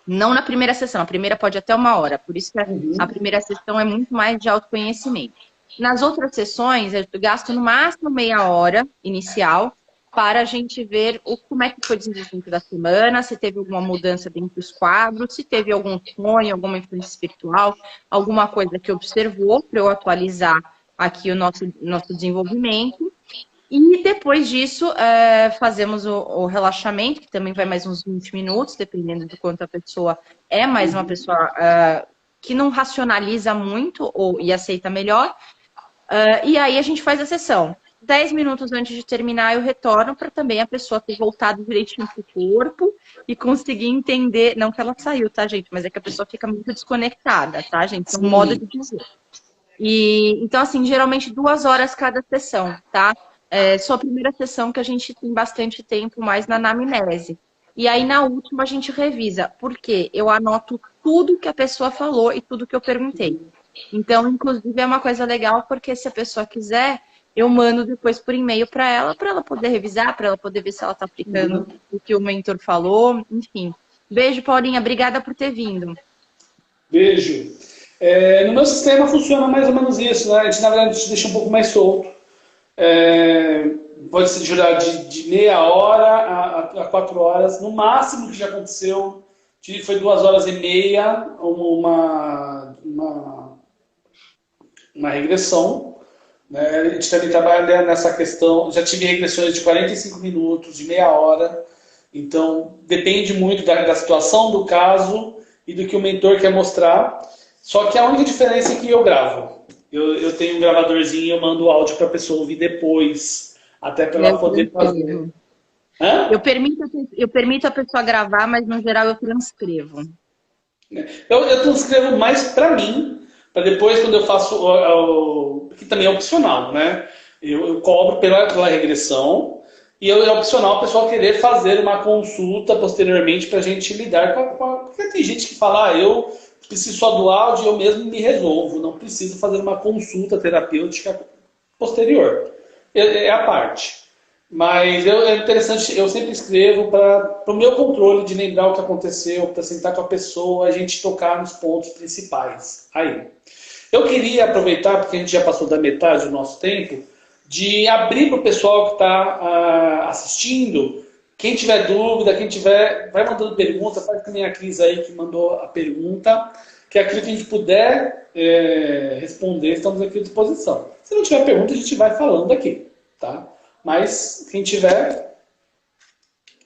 Speaker 1: não na primeira sessão. A primeira pode até 1 hora. Por isso que a primeira sessão é muito mais de autoconhecimento. Nas outras sessões, eu gasto no máximo meia hora inicial para a gente ver como é que foi o desenvolvimento da semana, se teve alguma mudança dentro dos quadros, se teve algum sonho, alguma influência espiritual, alguma coisa que observou para eu atualizar aqui o nosso desenvolvimento. E depois disso, fazemos o relaxamento, que também vai mais uns 20 minutos, dependendo do quanto a pessoa é, mais uma pessoa que não racionaliza muito e aceita melhor. E aí a gente faz a sessão. 10 minutos antes de terminar, eu retorno para também a pessoa ter voltado direitinho pro corpo e conseguir entender. Não que ela saiu, tá, gente? Mas é que a pessoa fica muito desconectada, tá, gente? É um modo de dizer. Então, assim, geralmente 2 horas cada sessão, tá? Só a primeira sessão que a gente tem bastante tempo mais na anamnese. E aí, na última, a gente revisa. Por quê? Eu anoto tudo que a pessoa falou e tudo que eu perguntei. Então, inclusive, é uma coisa legal, porque se a pessoa quiser, eu mando depois por e-mail para ela poder revisar, para ela poder ver se ela está aplicando o que o mentor falou, enfim. Beijo, Paulinha. Obrigada por ter vindo.
Speaker 2: Beijo. No meu sistema funciona mais ou menos isso, né? A gente, na verdade, a gente deixa um pouco mais solto. Pode se durar de meia hora a 4 horas. No máximo que já aconteceu, foi 2 horas e meia, uma regressão. Né? A gente também trabalha nessa questão. Já tive regressões de 45 minutos, de meia hora. Então, depende muito da situação do caso e do que o mentor quer mostrar. Só que a única diferença é que eu gravo. Eu tenho um gravadorzinho e eu mando o áudio para a pessoa ouvir depois. Até para ela poder fazer.
Speaker 1: Eu permito a pessoa gravar, mas no geral eu transcrevo.
Speaker 2: Eu transcrevo mais para mim, para depois, quando eu faço, que também é opcional, né? Eu cobro pela regressão e é opcional o pessoal querer fazer uma consulta posteriormente para a gente lidar porque tem gente que fala, eu preciso só do áudio e eu mesmo me resolvo, não preciso fazer uma consulta terapêutica posterior. É a parte. Mas é interessante, eu sempre escrevo para o meu controle de lembrar o que aconteceu, para sentar com a pessoa, a gente tocar nos pontos principais. Aí. Eu queria aproveitar, porque a gente já passou da metade do nosso tempo, de abrir para o pessoal que está assistindo. Quem tiver dúvida, vai mandando pergunta, faz também a Cris aí que mandou a pergunta, que aquilo que a gente puder responder, estamos aqui à disposição. Se não tiver pergunta, a gente vai falando aqui, tá? Mas, quem tiver...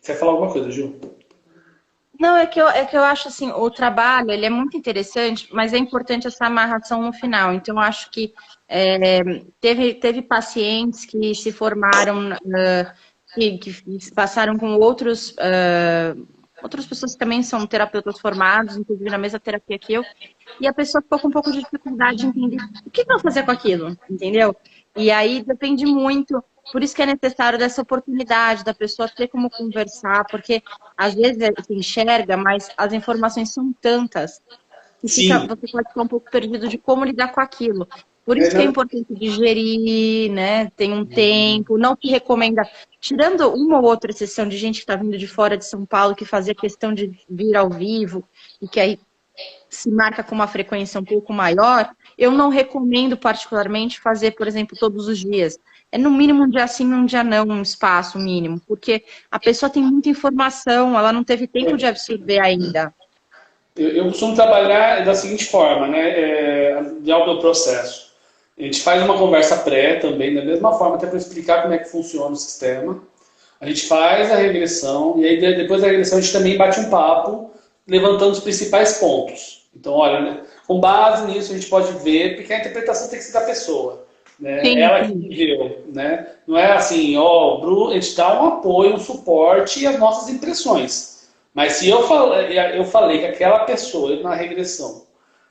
Speaker 2: Quer falar alguma coisa, Ju?
Speaker 1: Não, é que eu acho assim, o trabalho, ele é muito interessante, mas é importante essa amarração no final. Então, eu acho que teve pacientes que se formaram, que passaram com outras pessoas que também são terapeutas formados, inclusive na mesma terapia que eu, e a pessoa ficou com um pouco de dificuldade de entender o que eu vou fazer com aquilo, entendeu? E aí depende muito, por isso que é necessário dessa oportunidade da pessoa ter como conversar, porque às vezes se enxerga, mas as informações são tantas que
Speaker 2: Sim.
Speaker 1: você pode ficar um pouco perdido de como lidar com aquilo. Por
Speaker 2: É,
Speaker 1: isso que é importante digerir, né? Tem um tempo, não se recomenda. Tirando uma ou outra exceção de gente que está vindo de fora de São Paulo, que fazia questão de vir ao vivo, e que aí se marca com uma frequência um pouco maior, eu não recomendo particularmente fazer, por exemplo, todos os dias. É no mínimo um dia sim, um dia não, um espaço mínimo, porque a pessoa tem muita informação, ela não teve tempo de absorver ainda.
Speaker 2: eu costumo trabalhar da seguinte forma, né? De auto processo. A gente faz uma conversa pré também, da mesma forma, até para explicar como é que funciona o sistema. A gente faz a regressão, e aí depois da regressão a gente também bate um papo, levantando os principais pontos. Então, olha, né, com base nisso a gente pode ver, porque a interpretação tem que ser da pessoa. Né?
Speaker 1: Sim,
Speaker 2: Ela que
Speaker 1: sim.
Speaker 2: viveu. Né? Não é assim, ó, a gente dá um apoio, um suporte e as nossas impressões. Mas se eu falei que aquela pessoa, eu na regressão,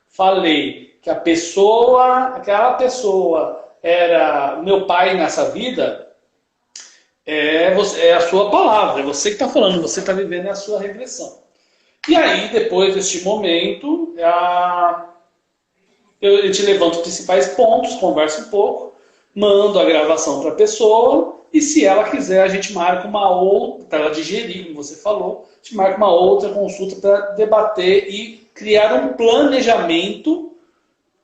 Speaker 2: falei que aquela pessoa era o meu pai nessa vida, é a sua palavra, é você que está falando, você está vivendo a sua regressão. E aí, depois deste momento, eu te levanto os principais pontos, converso um pouco, mando a gravação para a pessoa, e se ela quiser, a gente marca uma outra, para ela digerir, como você falou, a gente marca uma outra consulta para debater e criar um planejamento.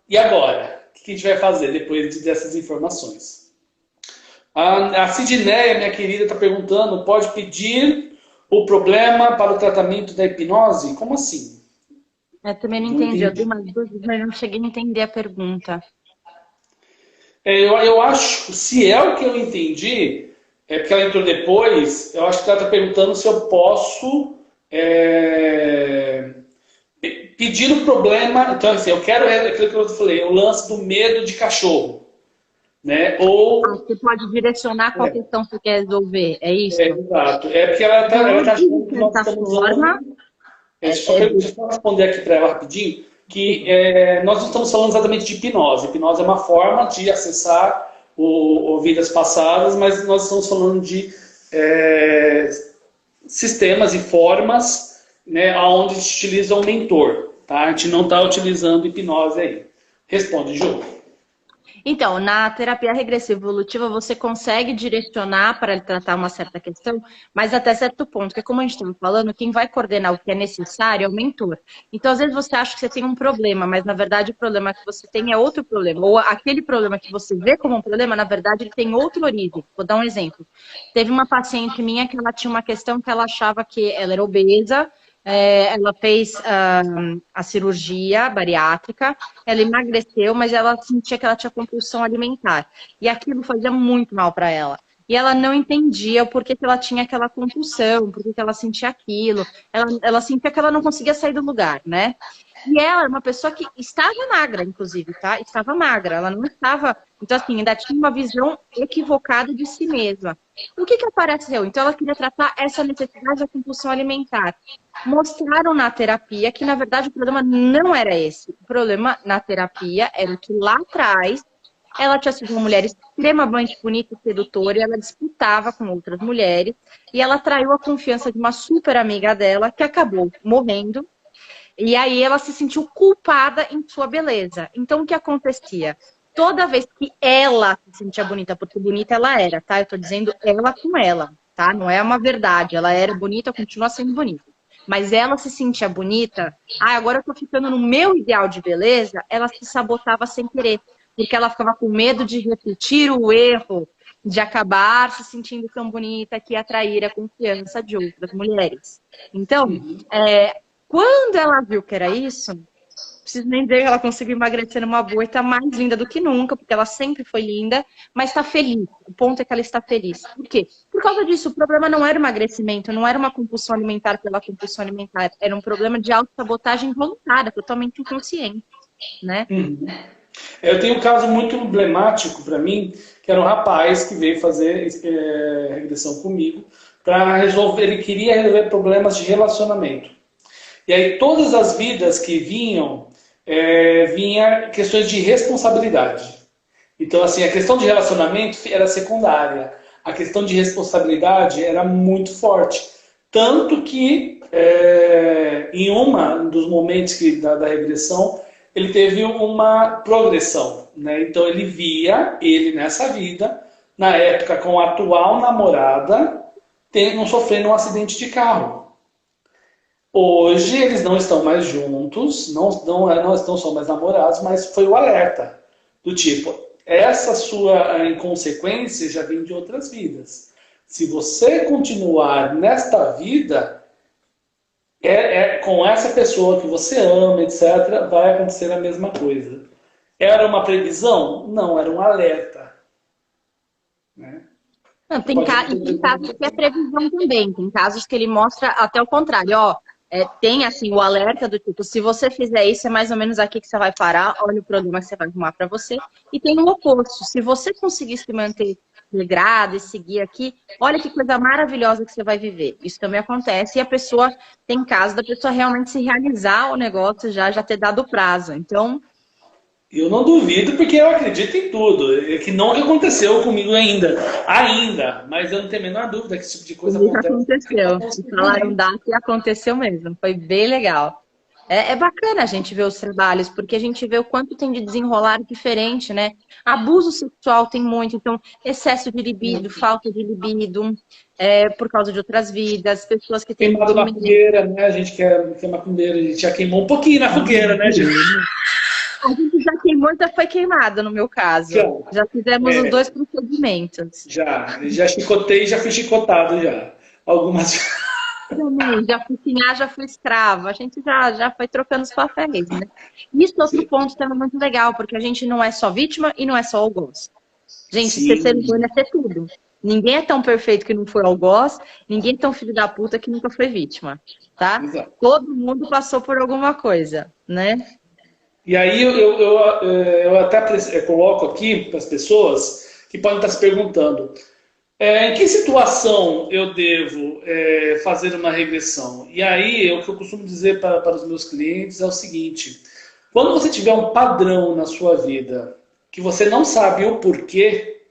Speaker 2: E agora? O que a gente vai fazer depois dessas informações? A Sidneia, minha querida, está perguntando, pode pedir o problema para o tratamento da hipnose? Como assim?
Speaker 1: Eu também não
Speaker 2: Não
Speaker 1: entendi. Eu dei
Speaker 2: entendi.
Speaker 1: umas dúvidas, mas não cheguei a entender a pergunta.
Speaker 2: Eu acho, se é o que eu entendi, é porque ela entrou depois, eu acho que ela está perguntando se eu posso pedir o problema. Então, assim, eu quero aquilo que eu falei, o lance do medo de cachorro. Né?
Speaker 1: Você pode direcionar qual
Speaker 2: É,
Speaker 1: questão você quer resolver, é isso?
Speaker 2: exato. É porque ela tá
Speaker 1: De
Speaker 2: achando que nós
Speaker 1: certa
Speaker 2: estamos
Speaker 1: forma,
Speaker 2: usando.
Speaker 1: é, é
Speaker 2: Deixa eu só responder aqui para ela rapidinho, que nós não estamos falando exatamente de hipnose. Hipnose é uma forma de acessar vidas passadas, mas nós estamos falando de sistemas e formas, né, onde se utiliza um mentor. Tá? A gente não está utilizando hipnose aí. Responde, Ju.
Speaker 1: Então, na terapia regressiva evolutiva, você consegue direcionar para tratar uma certa questão, mas até certo ponto, porque como a gente estava falando, quem vai coordenar o que é necessário é o mentor. Então, às vezes você acha que você tem um problema, mas na verdade o problema que você tem é outro problema. Ou aquele problema que você vê como um problema, na verdade ele tem outra origem. Vou dar um exemplo. Teve uma paciente minha que ela tinha uma questão que ela achava que ela era obesa, ela fez a cirurgia bariátrica, ela emagreceu, mas ela sentia que ela tinha compulsão alimentar. E aquilo fazia muito mal para ela. E ela não entendia o porquê que ela tinha aquela compulsão, porquê que ela sentia aquilo. Ela sentia que ela não conseguia sair do lugar, né? E ela era uma pessoa que estava magra, inclusive, tá? Estava magra, ela não estava... Então, assim, ainda tinha uma visão equivocada de si mesma. O que apareceu? Então, ela queria tratar essa necessidade da compulsão alimentar. Mostraram na terapia que, na verdade, o problema não era esse. O problema na terapia era que lá atrás ela tinha sido uma mulher extremamente bonita e sedutora e ela disputava com outras mulheres e ela traiu a confiança de uma super amiga dela que acabou morrendo. E aí ela se sentiu culpada em sua beleza. Então, o que acontecia? Toda vez que ela se sentia bonita, porque bonita ela era, tá? Eu tô dizendo ela com ela, tá? Não é uma verdade. Ela era bonita, continua sendo bonita. Mas ela se sentia bonita, agora eu tô ficando no meu ideal de beleza, ela se sabotava sem querer. Porque ela ficava com medo de repetir o erro, de acabar se sentindo tão bonita que atrair a confiança de outras mulheres. Então, quando ela viu que era isso, não preciso nem dizer que ela conseguiu emagrecer numa boa e tá mais linda do que nunca, porque ela sempre foi linda, mas tá feliz. O ponto é que ela está feliz. Por quê? Por causa disso, o problema não era o emagrecimento, não era uma compulsão alimentar pela compulsão alimentar, era um problema de autossabotagem voluntária, totalmente inconsciente, né?
Speaker 2: Eu tenho um caso muito emblemático para mim, que era um rapaz que veio fazer regressão comigo para resolver, ele queria resolver problemas de relacionamento. E aí todas as vidas que vinha questões de responsabilidade. Então, assim, a questão de relacionamento era secundária. A questão de responsabilidade era muito forte. Tanto que, em dos momentos da regressão, ele teve uma progressão, né? Então, ele via ele nessa vida, na época com a atual namorada, não sofrendo um acidente de carro. Hoje, eles não estão mais juntos, não estão só mais namorados, mas foi o alerta do tipo, essa sua inconsequência já vem de outras vidas. Se você continuar nesta vida, com essa pessoa que você ama, etc., vai acontecer a mesma coisa. Era uma previsão? Não, era um alerta. Né?
Speaker 1: Não, tem casos que é previsão também, tem casos que ele mostra até o contrário, ó. Tem assim o alerta do tipo, se você fizer isso, é mais ou menos aqui que você vai parar, olha o problema que você vai arrumar para você. E tem o oposto, se você conseguir se manter regrado e seguir aqui, olha que coisa maravilhosa que você vai viver. Isso também acontece e a pessoa, tem caso da pessoa realmente se realizar o negócio, já ter dado o prazo. Então...
Speaker 2: Eu não duvido, porque eu acredito em tudo. É que não aconteceu comigo ainda, mas eu não tenho a menor dúvida que esse tipo de coisa
Speaker 1: aconteceu. Falaram data e aconteceu mesmo. Foi bem legal. É bacana a gente ver os trabalhos, porque a gente vê o quanto tem de desenrolar diferente, né? Abuso sexual tem muito, então excesso de libido, falta de libido, por causa de outras vidas, pessoas que têm...
Speaker 2: Queimado na fogueira, né? A gente que é macumbeira, a gente já queimou um pouquinho na fogueira, né, gente?
Speaker 1: A gente já queimou, já foi queimada no meu caso. Já fizemos os 2 procedimentos.
Speaker 2: Já chicotei, já fui chicotado já. Algumas...
Speaker 1: Também, já fui pinhar, já fui escrava. A gente já foi trocando os papéis, né? Isso é outro ponto também muito legal, porque a gente não é só vítima e não é só algoz. Gente, ser humano é ser tudo. Ninguém é tão perfeito que não foi algoz, ninguém é tão filho da puta que nunca foi vítima, tá? Exato. Todo mundo passou por alguma coisa, né?
Speaker 2: E aí eu até coloco aqui para as pessoas que podem estar se perguntando, em que situação eu devo fazer uma regressão? E aí o que eu costumo dizer para os meus clientes é o seguinte, quando você tiver um padrão na sua vida que você não sabe o porquê,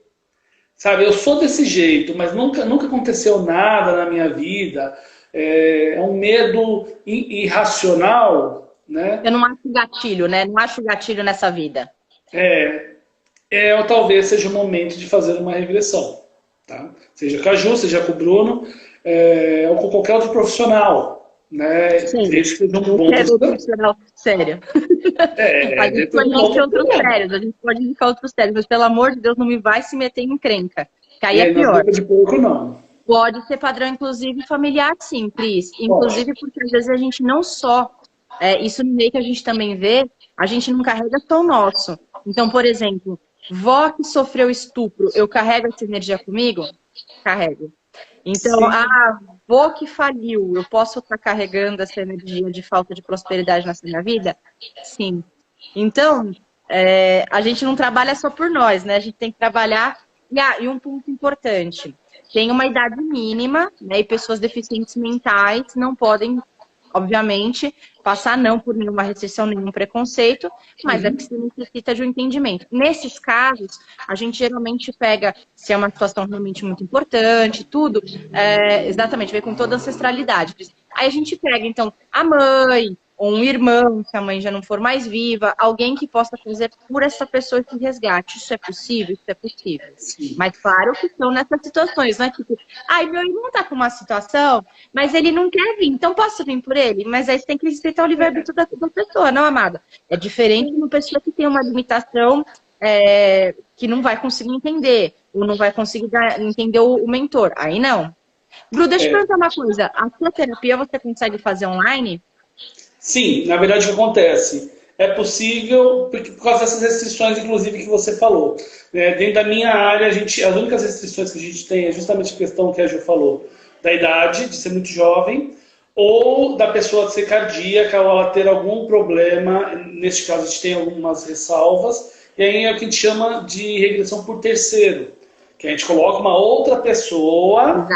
Speaker 2: sabe, eu sou desse jeito, mas nunca aconteceu nada na minha vida, é um medo irracional, né?
Speaker 1: Eu não acho gatilho, né? Não acho gatilho nessa vida.
Speaker 2: Ou talvez seja o momento de fazer uma regressão. Tá? Seja com a Ju, seja com o Bruno, ou com qualquer outro profissional. Né?
Speaker 1: Sim, outro profissional sério. A gente pode indicar outros sérios, a gente pode indicar outros sérios, mas pelo amor de Deus, não me vai se meter em encrenca. Que aí é pior.
Speaker 2: De porco, não.
Speaker 1: Pode ser padrão, inclusive, familiar, sim, Cris. Inclusive, porque às vezes a gente não só... isso no meio que a gente também vê, a gente não carrega só o nosso. Então, por exemplo, vó que sofreu estupro, eu carrego essa energia comigo? Carrego. Então, avô que faliu, eu posso estar carregando essa energia de falta de prosperidade nessa minha vida? Sim. Então, a gente não trabalha só por nós, né? A gente tem que trabalhar... E um ponto importante, tem uma idade mínima, né? E pessoas deficientes mentais não podem... obviamente, passar não por nenhuma restrição, nenhum preconceito, mas é que se necessita de um entendimento. Nesses casos, a gente geralmente pega, se é uma situação realmente muito importante, tudo, exatamente, vem com toda a ancestralidade. Aí a gente pega, então, a mãe, ou um irmão, se a mãe já não for mais viva, alguém que possa fazer por essa pessoa esse resgate. Isso é possível? Isso é possível. Sim. Mas claro que são nessas situações, não é tipo, meu irmão tá com uma situação, mas ele não quer vir, então posso vir por ele? Mas aí você tem que respeitar o livre-arbítrio da pessoa, não, amada? É diferente de uma pessoa que tem uma limitação que não vai conseguir entender, ou não vai conseguir entender o mentor. Aí não. Bru, deixa eu perguntar uma coisa. A sua terapia você consegue fazer online?
Speaker 2: Sim, na verdade o que acontece? É possível, por causa dessas restrições, inclusive, que você falou. Dentro da minha área, as únicas restrições que a gente tem é justamente a questão que a Ju falou, da idade, de ser muito jovem, ou da pessoa ser cardíaca, ou ela ter algum problema. Neste caso, a gente tem algumas ressalvas, e aí é o que a gente chama de regressão por terceiro, que a gente coloca uma outra pessoa,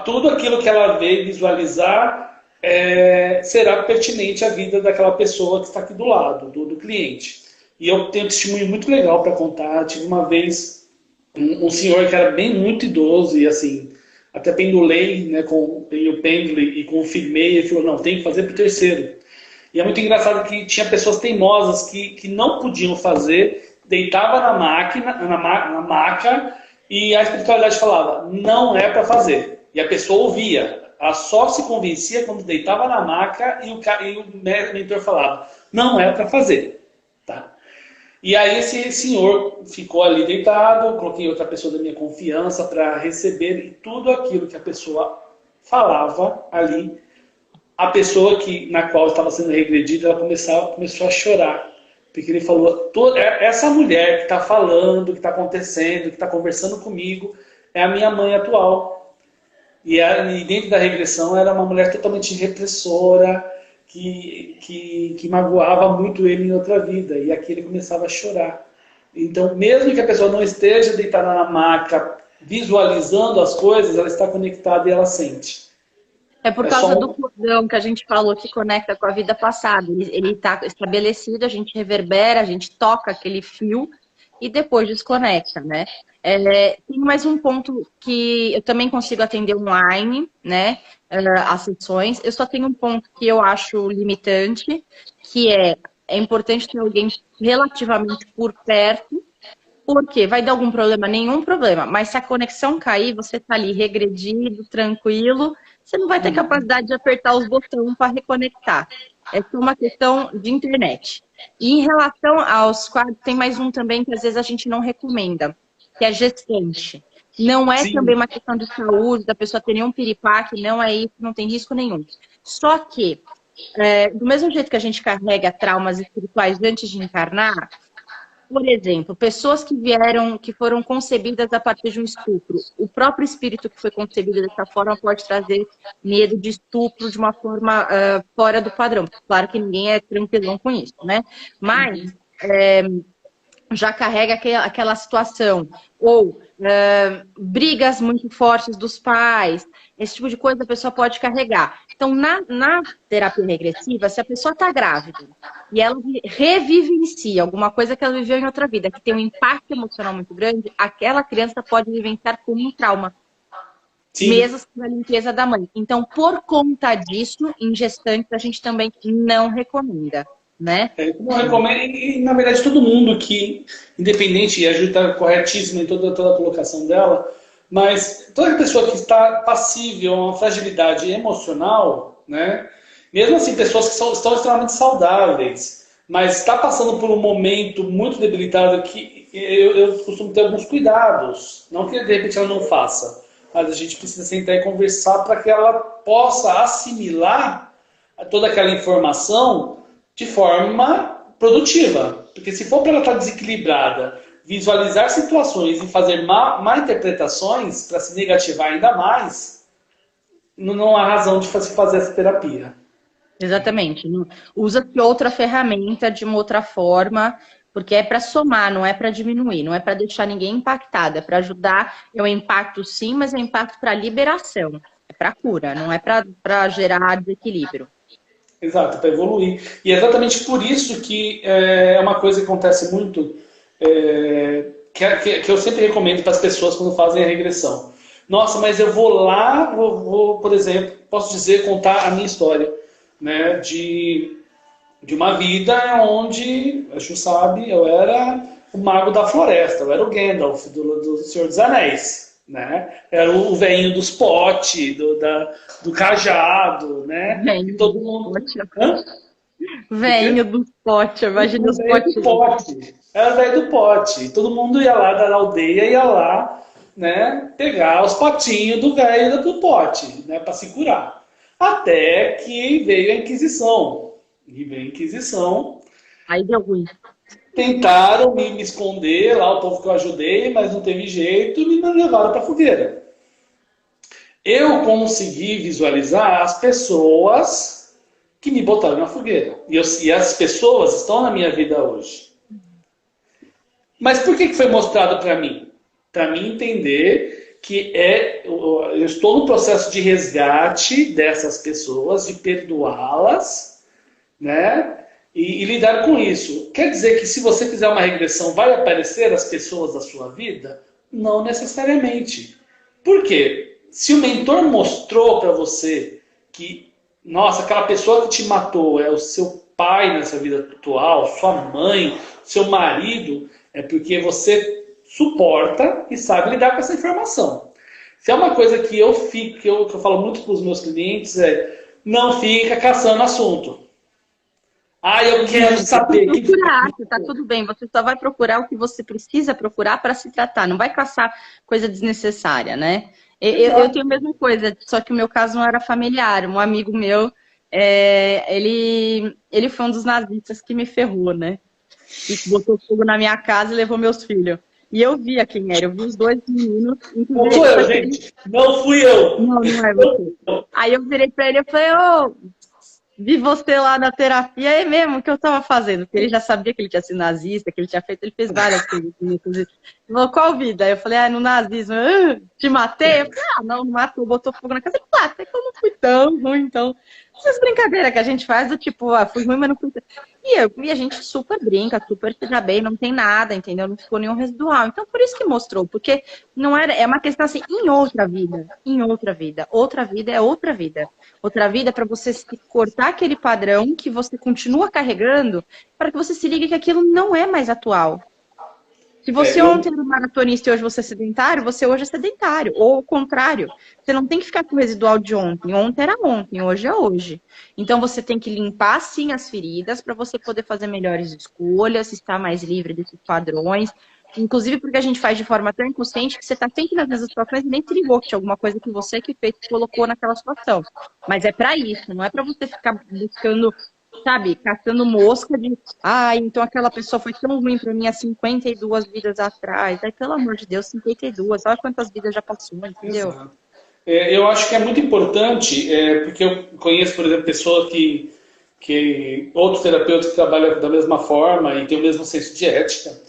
Speaker 2: tudo aquilo que ela vê visualizar, será pertinente à vida daquela pessoa que está aqui do lado, do cliente. E eu tenho um testemunho muito legal para contar. Tive uma vez um senhor que era bem muito idoso e assim, até pendulei, né, com o pêndulo e com o firmei, ele falou, não, tem que fazer para o terceiro. E é muito engraçado que tinha pessoas teimosas que não podiam fazer, deitava na máquina, na maca, e a espiritualidade falava, não é para fazer. E a pessoa ouvia. Ela só se convencia quando deitava na maca e o mentor falava, não é para fazer. Tá? E aí esse senhor ficou ali deitado, coloquei outra pessoa da minha confiança para receber tudo aquilo que a pessoa falava ali. A pessoa na qual estava sendo regredida, ela começou a chorar. Porque ele falou, essa mulher que está falando, que está acontecendo, que está conversando comigo, é a minha mãe atual. E dentro da regressão era uma mulher totalmente repressora, que magoava muito ele em outra vida. E aqui ele começava a chorar. Então, mesmo que a pessoa não esteja deitada na maca, visualizando as coisas, ela está conectada e ela sente.
Speaker 1: É por causa do cordão que a gente falou que conecta com a vida passada. Ele está estabelecido, a gente reverbera, a gente toca aquele fio e depois desconecta, né? Tem mais um ponto que eu também consigo atender online, né? As sessões. Eu só tenho um ponto que eu acho limitante, que é importante ter alguém relativamente por perto. Porque vai dar algum problema? Nenhum problema. Mas se a conexão cair, você tá ali regredido, tranquilo, você não vai ter capacidade de apertar os botões para reconectar. É só uma questão de internet. E em relação aos quadros, tem mais um também que às vezes a gente não recomenda, que é gestante. Não é também uma questão de saúde, da pessoa ter nenhum piripaque, não é isso, não tem risco nenhum. Só que, do mesmo jeito que a gente carrega traumas espirituais antes de encarnar, por exemplo, pessoas que foram concebidas a partir de um estupro. O próprio espírito que foi concebido dessa forma pode trazer medo de estupro de uma forma fora do padrão. Claro que ninguém é tranquilão com isso, né? Mas já carrega aquela situação. Ou brigas muito fortes dos pais. Esse tipo de coisa a pessoa pode carregar. Então, na terapia regressiva, se a pessoa está grávida e ela revivencia alguma coisa que ela viveu em outra vida, que tem um impacto emocional muito grande, aquela criança pode vivenciar como um trauma. Sim. Mesmo na limpeza da mãe. Então, por conta disso, em gestantes, a gente também não recomenda. Né?
Speaker 2: Não recomendo, e na verdade todo mundo que, independente, e a Ju está corretíssima em toda a colocação dela, mas toda pessoa que está passível a uma fragilidade emocional, né? Mesmo assim, pessoas que estão extremamente saudáveis, mas está passando por um momento muito debilitado que eu costumo ter alguns cuidados, não que de repente ela não faça, mas a gente precisa sentar e conversar para que ela possa assimilar toda aquela informação de forma produtiva. Porque se for para ela estar desequilibrada, visualizar situações e fazer má interpretações para se negativar ainda mais, não há razão de fazer essa terapia.
Speaker 1: Exatamente. Usa-se outra ferramenta de uma outra forma, porque é para somar, não é para diminuir, não é para deixar ninguém impactado, é para ajudar. É um impacto sim, mas é um impacto para liberação, é para cura, não é para gerar desequilíbrio.
Speaker 2: Exato, para evoluir. E é exatamente por isso que é uma coisa que acontece muito, que eu sempre recomendo para as pessoas quando fazem a regressão. Nossa, mas eu vou lá, por exemplo, posso dizer, contar a minha história, né, de uma vida onde, a Ju sabe, eu era o mago da floresta, eu era o Gandalf do Senhor dos Anéis. Né? Era o velhinho dos potes, do cajado, né?
Speaker 1: Velhinho
Speaker 2: todo mundo.
Speaker 1: Velhinho dos potes, imagina os potes.
Speaker 2: Era o velho do pote. Todo mundo ia lá da aldeia, ia lá, né? Pegar os potinhos do velho do pote, né? Para se curar. Até que veio a Inquisição. E veio a Inquisição.
Speaker 1: Aí deu ruim.
Speaker 2: Tentaram me esconder lá, o povo que eu ajudei, mas não teve jeito, e me levaram para a fogueira. Eu consegui visualizar as pessoas que me botaram na fogueira. E as pessoas estão na minha vida hoje. Mas por que foi mostrado para mim? Para mim entender que eu estou no processo de resgate dessas pessoas, de perdoá-las, né? e lidar com isso. Quer dizer que se você fizer uma regressão, vai aparecer as pessoas da sua vida? Não necessariamente. Por quê? Se o mentor mostrou para você que, nossa, aquela pessoa que te matou é o seu pai nessa vida atual, sua mãe, seu marido, é porque você suporta e sabe lidar com essa informação. Se é uma coisa que eu fico, que eu falo muito para os meus clientes, não fica caçando assunto. Ah, eu quero saber.
Speaker 1: Procurar, tá tudo bem. Você só vai procurar o que você precisa procurar para se tratar. Não vai caçar coisa desnecessária, né? Eu tenho a mesma coisa, só que o meu caso não era familiar. Um amigo meu, ele foi um dos nazistas que me ferrou, né? E botou fogo na minha casa e levou meus filhos. E eu via quem era, eu vi os dois meninos.
Speaker 2: Não fui eu, gente. Não fui eu.
Speaker 1: Não, não é você. Aí eu virei pra ele e falei, vi você lá na terapia, é mesmo que eu tava fazendo, porque ele já sabia que ele tinha sido nazista, que ele tinha feito, ele fez várias coisas. Ele falou, qual vida? Aí eu falei, no nazismo, te matei? Eu falei, não matou, botou fogo na casa. Eu falei, até que eu não fui tão ruim, então. Essas brincadeiras que a gente faz do tipo, fui ruim, mas não fui. E a gente super brinca, super se dá bem, não tem nada, entendeu? Não ficou nenhum residual. Então, por isso que mostrou, porque não era, é uma questão assim, em outra vida. Outra vida é outra vida. Outra vida é para você se cortar aquele padrão que você continua carregando, para que você se ligue que aquilo não é mais atual. Se você ontem era maratonista e hoje você é sedentário, você hoje é sedentário. Ou o contrário. Você não tem que ficar com o residual de ontem. Ontem era ontem, hoje é hoje. Então você tem que limpar sim as feridas para você poder fazer melhores escolhas, estar mais livre desses padrões. Inclusive porque a gente faz de forma tão inconsciente que você está sempre nas mesmas situações e nem se ligou que tinha alguma coisa que você que fez, que colocou naquela situação. Mas é para isso, não é para você ficar buscando, sabe, caçando mosca de, então aquela pessoa foi tão ruim pra mim há 52 vidas atrás. Pelo amor de Deus, 52, olha quantas vidas já passou, entendeu?
Speaker 2: Exato. Eu acho que é muito importante, porque eu conheço, por exemplo, pessoas que outros terapeutas que trabalham da mesma forma e têm o mesmo senso de ética,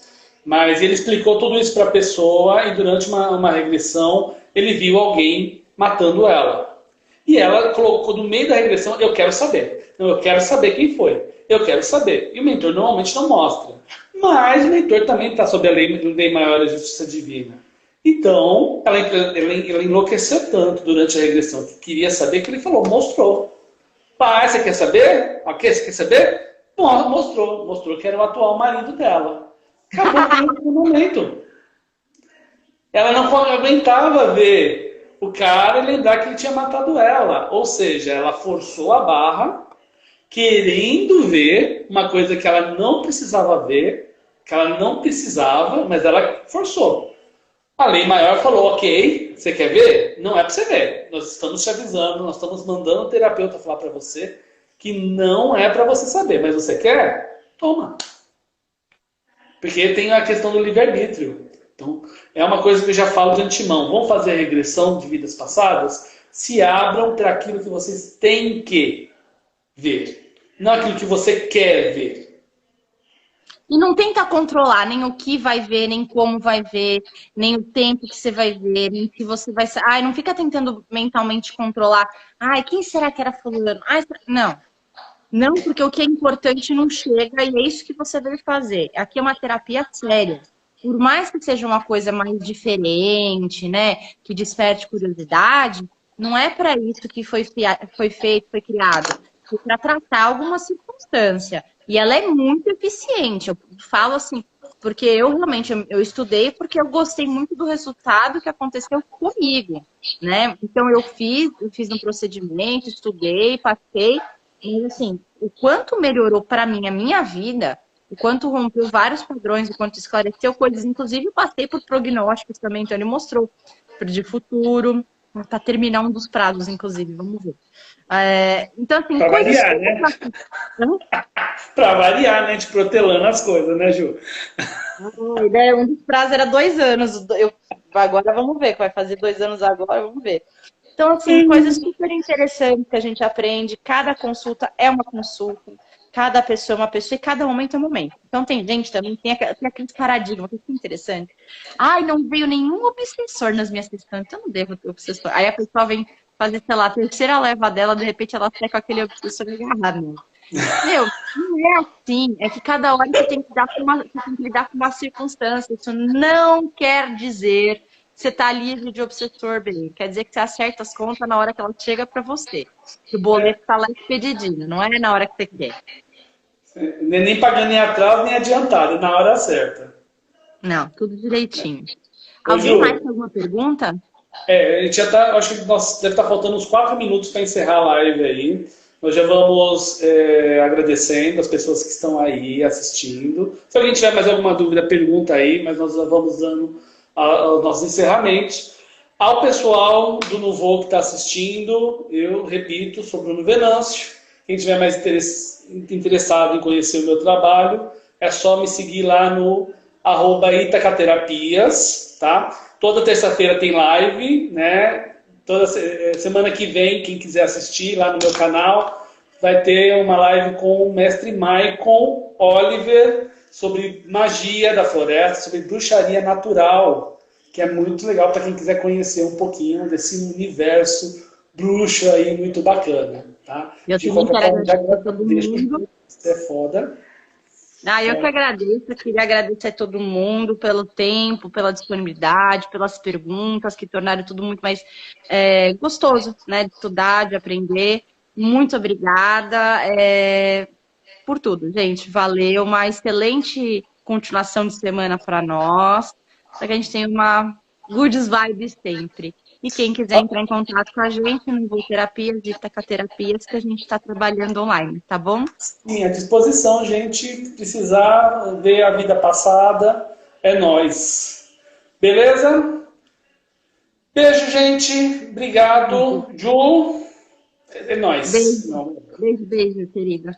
Speaker 2: mas ele explicou tudo isso para a pessoa e durante uma regressão ele viu alguém matando ela. E ela colocou no meio da regressão, eu quero saber. Não, eu quero saber quem foi. Eu quero saber. E o mentor normalmente não mostra. Mas o mentor também está sob a lei maior da justiça divina. Então, ela enlouqueceu tanto durante a regressão que queria saber que ele falou, mostrou. Pai, você quer saber? Ok, você quer saber? Bom, mostrou que era o atual marido dela. Acabou no momento. Ela não aguentava ver o cara lembrar que ele tinha matado ela. Ou seja, ela forçou a barra, querendo ver uma coisa que ela não precisava ver, que ela não precisava, mas ela forçou. A lei maior falou, ok, você quer ver? Não é para você ver. Nós estamos te avisando, nós estamos mandando o terapeuta falar para você que não é para você saber, mas você quer? Toma. Porque tem a questão do livre-arbítrio. Então, é uma coisa que eu já falo de antemão. Vamos fazer a regressão de vidas passadas? Se abram para aquilo que vocês têm que ver. Não aquilo que você quer ver.
Speaker 1: E não tenta controlar nem o que vai ver, nem como vai ver, nem o tempo que você vai ver, nem que você vai... não fica tentando mentalmente controlar. Quem será que era fulano? Não. Não, porque o que é importante não chega e é isso que você veio fazer. Aqui é uma terapia séria. Por mais que seja uma coisa mais diferente, né, que desperte curiosidade, não é para isso que foi feito, foi criado. Foi para tratar alguma circunstância. E ela é muito eficiente. Eu falo assim, porque eu realmente eu estudei porque eu gostei muito do resultado que aconteceu comigo, né? Então eu fiz um procedimento, estudei, passei. E assim, o quanto melhorou para mim a minha vida, o quanto rompeu vários padrões, o quanto esclareceu coisas, inclusive eu passei por prognósticos também, então ele mostrou de futuro, para terminar um dos prazos, inclusive, vamos ver. Então, assim,
Speaker 2: pra variar, né? Para variar, né? De protelando as coisas, né, Ju?
Speaker 1: Um dos prazos era 2 anos. Agora vamos ver, que vai fazer 2 anos agora, vamos ver. Então, assim, coisas super interessantes que a gente aprende. Cada consulta é uma consulta. Cada pessoa é uma pessoa e cada momento é um momento. Então, tem gente também, tem aqueles paradigmas, que é interessante. Não veio nenhum obsessor nas minhas questões, então não devo ter obsessor. Aí a pessoa vem fazer, sei lá, a terceira leva dela, de repente ela fica com aquele obsessor agarrado. Meu, não é assim. É que cada hora você tem que você tem que lidar com uma circunstância. Isso não quer dizer que você está livre de obsessor, bem. Quer dizer que você acerta as contas na hora que ela chega para você. Que o boleto está lá expedidinho, não é na hora que você quer.
Speaker 2: Nem pagando nem atraso, nem adiantado, é na hora certa.
Speaker 1: Não, tudo direitinho.
Speaker 2: Ô,
Speaker 1: Alguém mais
Speaker 2: Ju,
Speaker 1: tem alguma pergunta?
Speaker 2: a gente já tá, acho que nós deve estar faltando uns 4 minutos para encerrar a live aí. Nós já vamos agradecendo as pessoas que estão aí assistindo. Se alguém tiver mais alguma dúvida, pergunta aí, mas nós já vamos dando os nossos encerramentos. Ao pessoal do Nuvo que está assistindo, eu repito, sou Bruno Venâncio. Quem tiver mais interessado em conhecer o meu trabalho, é só me seguir lá no @itacaterapias, tá? Toda terça-feira tem live, né? Toda semana que vem, quem quiser assistir lá no meu canal, vai ter uma live com o mestre Maicon Oliver sobre magia da floresta, sobre bruxaria natural, que é muito legal para quem quiser conhecer um pouquinho desse universo bruxo aí, muito bacana, tá?
Speaker 1: Eu
Speaker 2: De
Speaker 1: também
Speaker 2: qualquer
Speaker 1: quero
Speaker 2: forma, já
Speaker 1: agradecer a todo
Speaker 2: agradeço,
Speaker 1: mundo.
Speaker 2: isso é foda.
Speaker 1: Eu que agradeço, eu queria agradecer a todo mundo pelo tempo, pela disponibilidade, pelas perguntas que tornaram tudo muito mais gostoso, né? De estudar, de aprender. Muito obrigada por tudo, gente. Valeu, uma excelente continuação de semana para nós, para que a gente tenha uma good vibes sempre. E quem quiser entrar em contato com a gente no Voo Terapias, Itaca Terapias, que a gente está trabalhando online, tá bom?
Speaker 2: Sim, à disposição, gente. Precisar ver a vida passada, é nós. Beleza? Beijo, gente. Obrigado. Ju, é
Speaker 1: Beijo,
Speaker 2: nóis. Não.
Speaker 1: beijo, beijo, querida.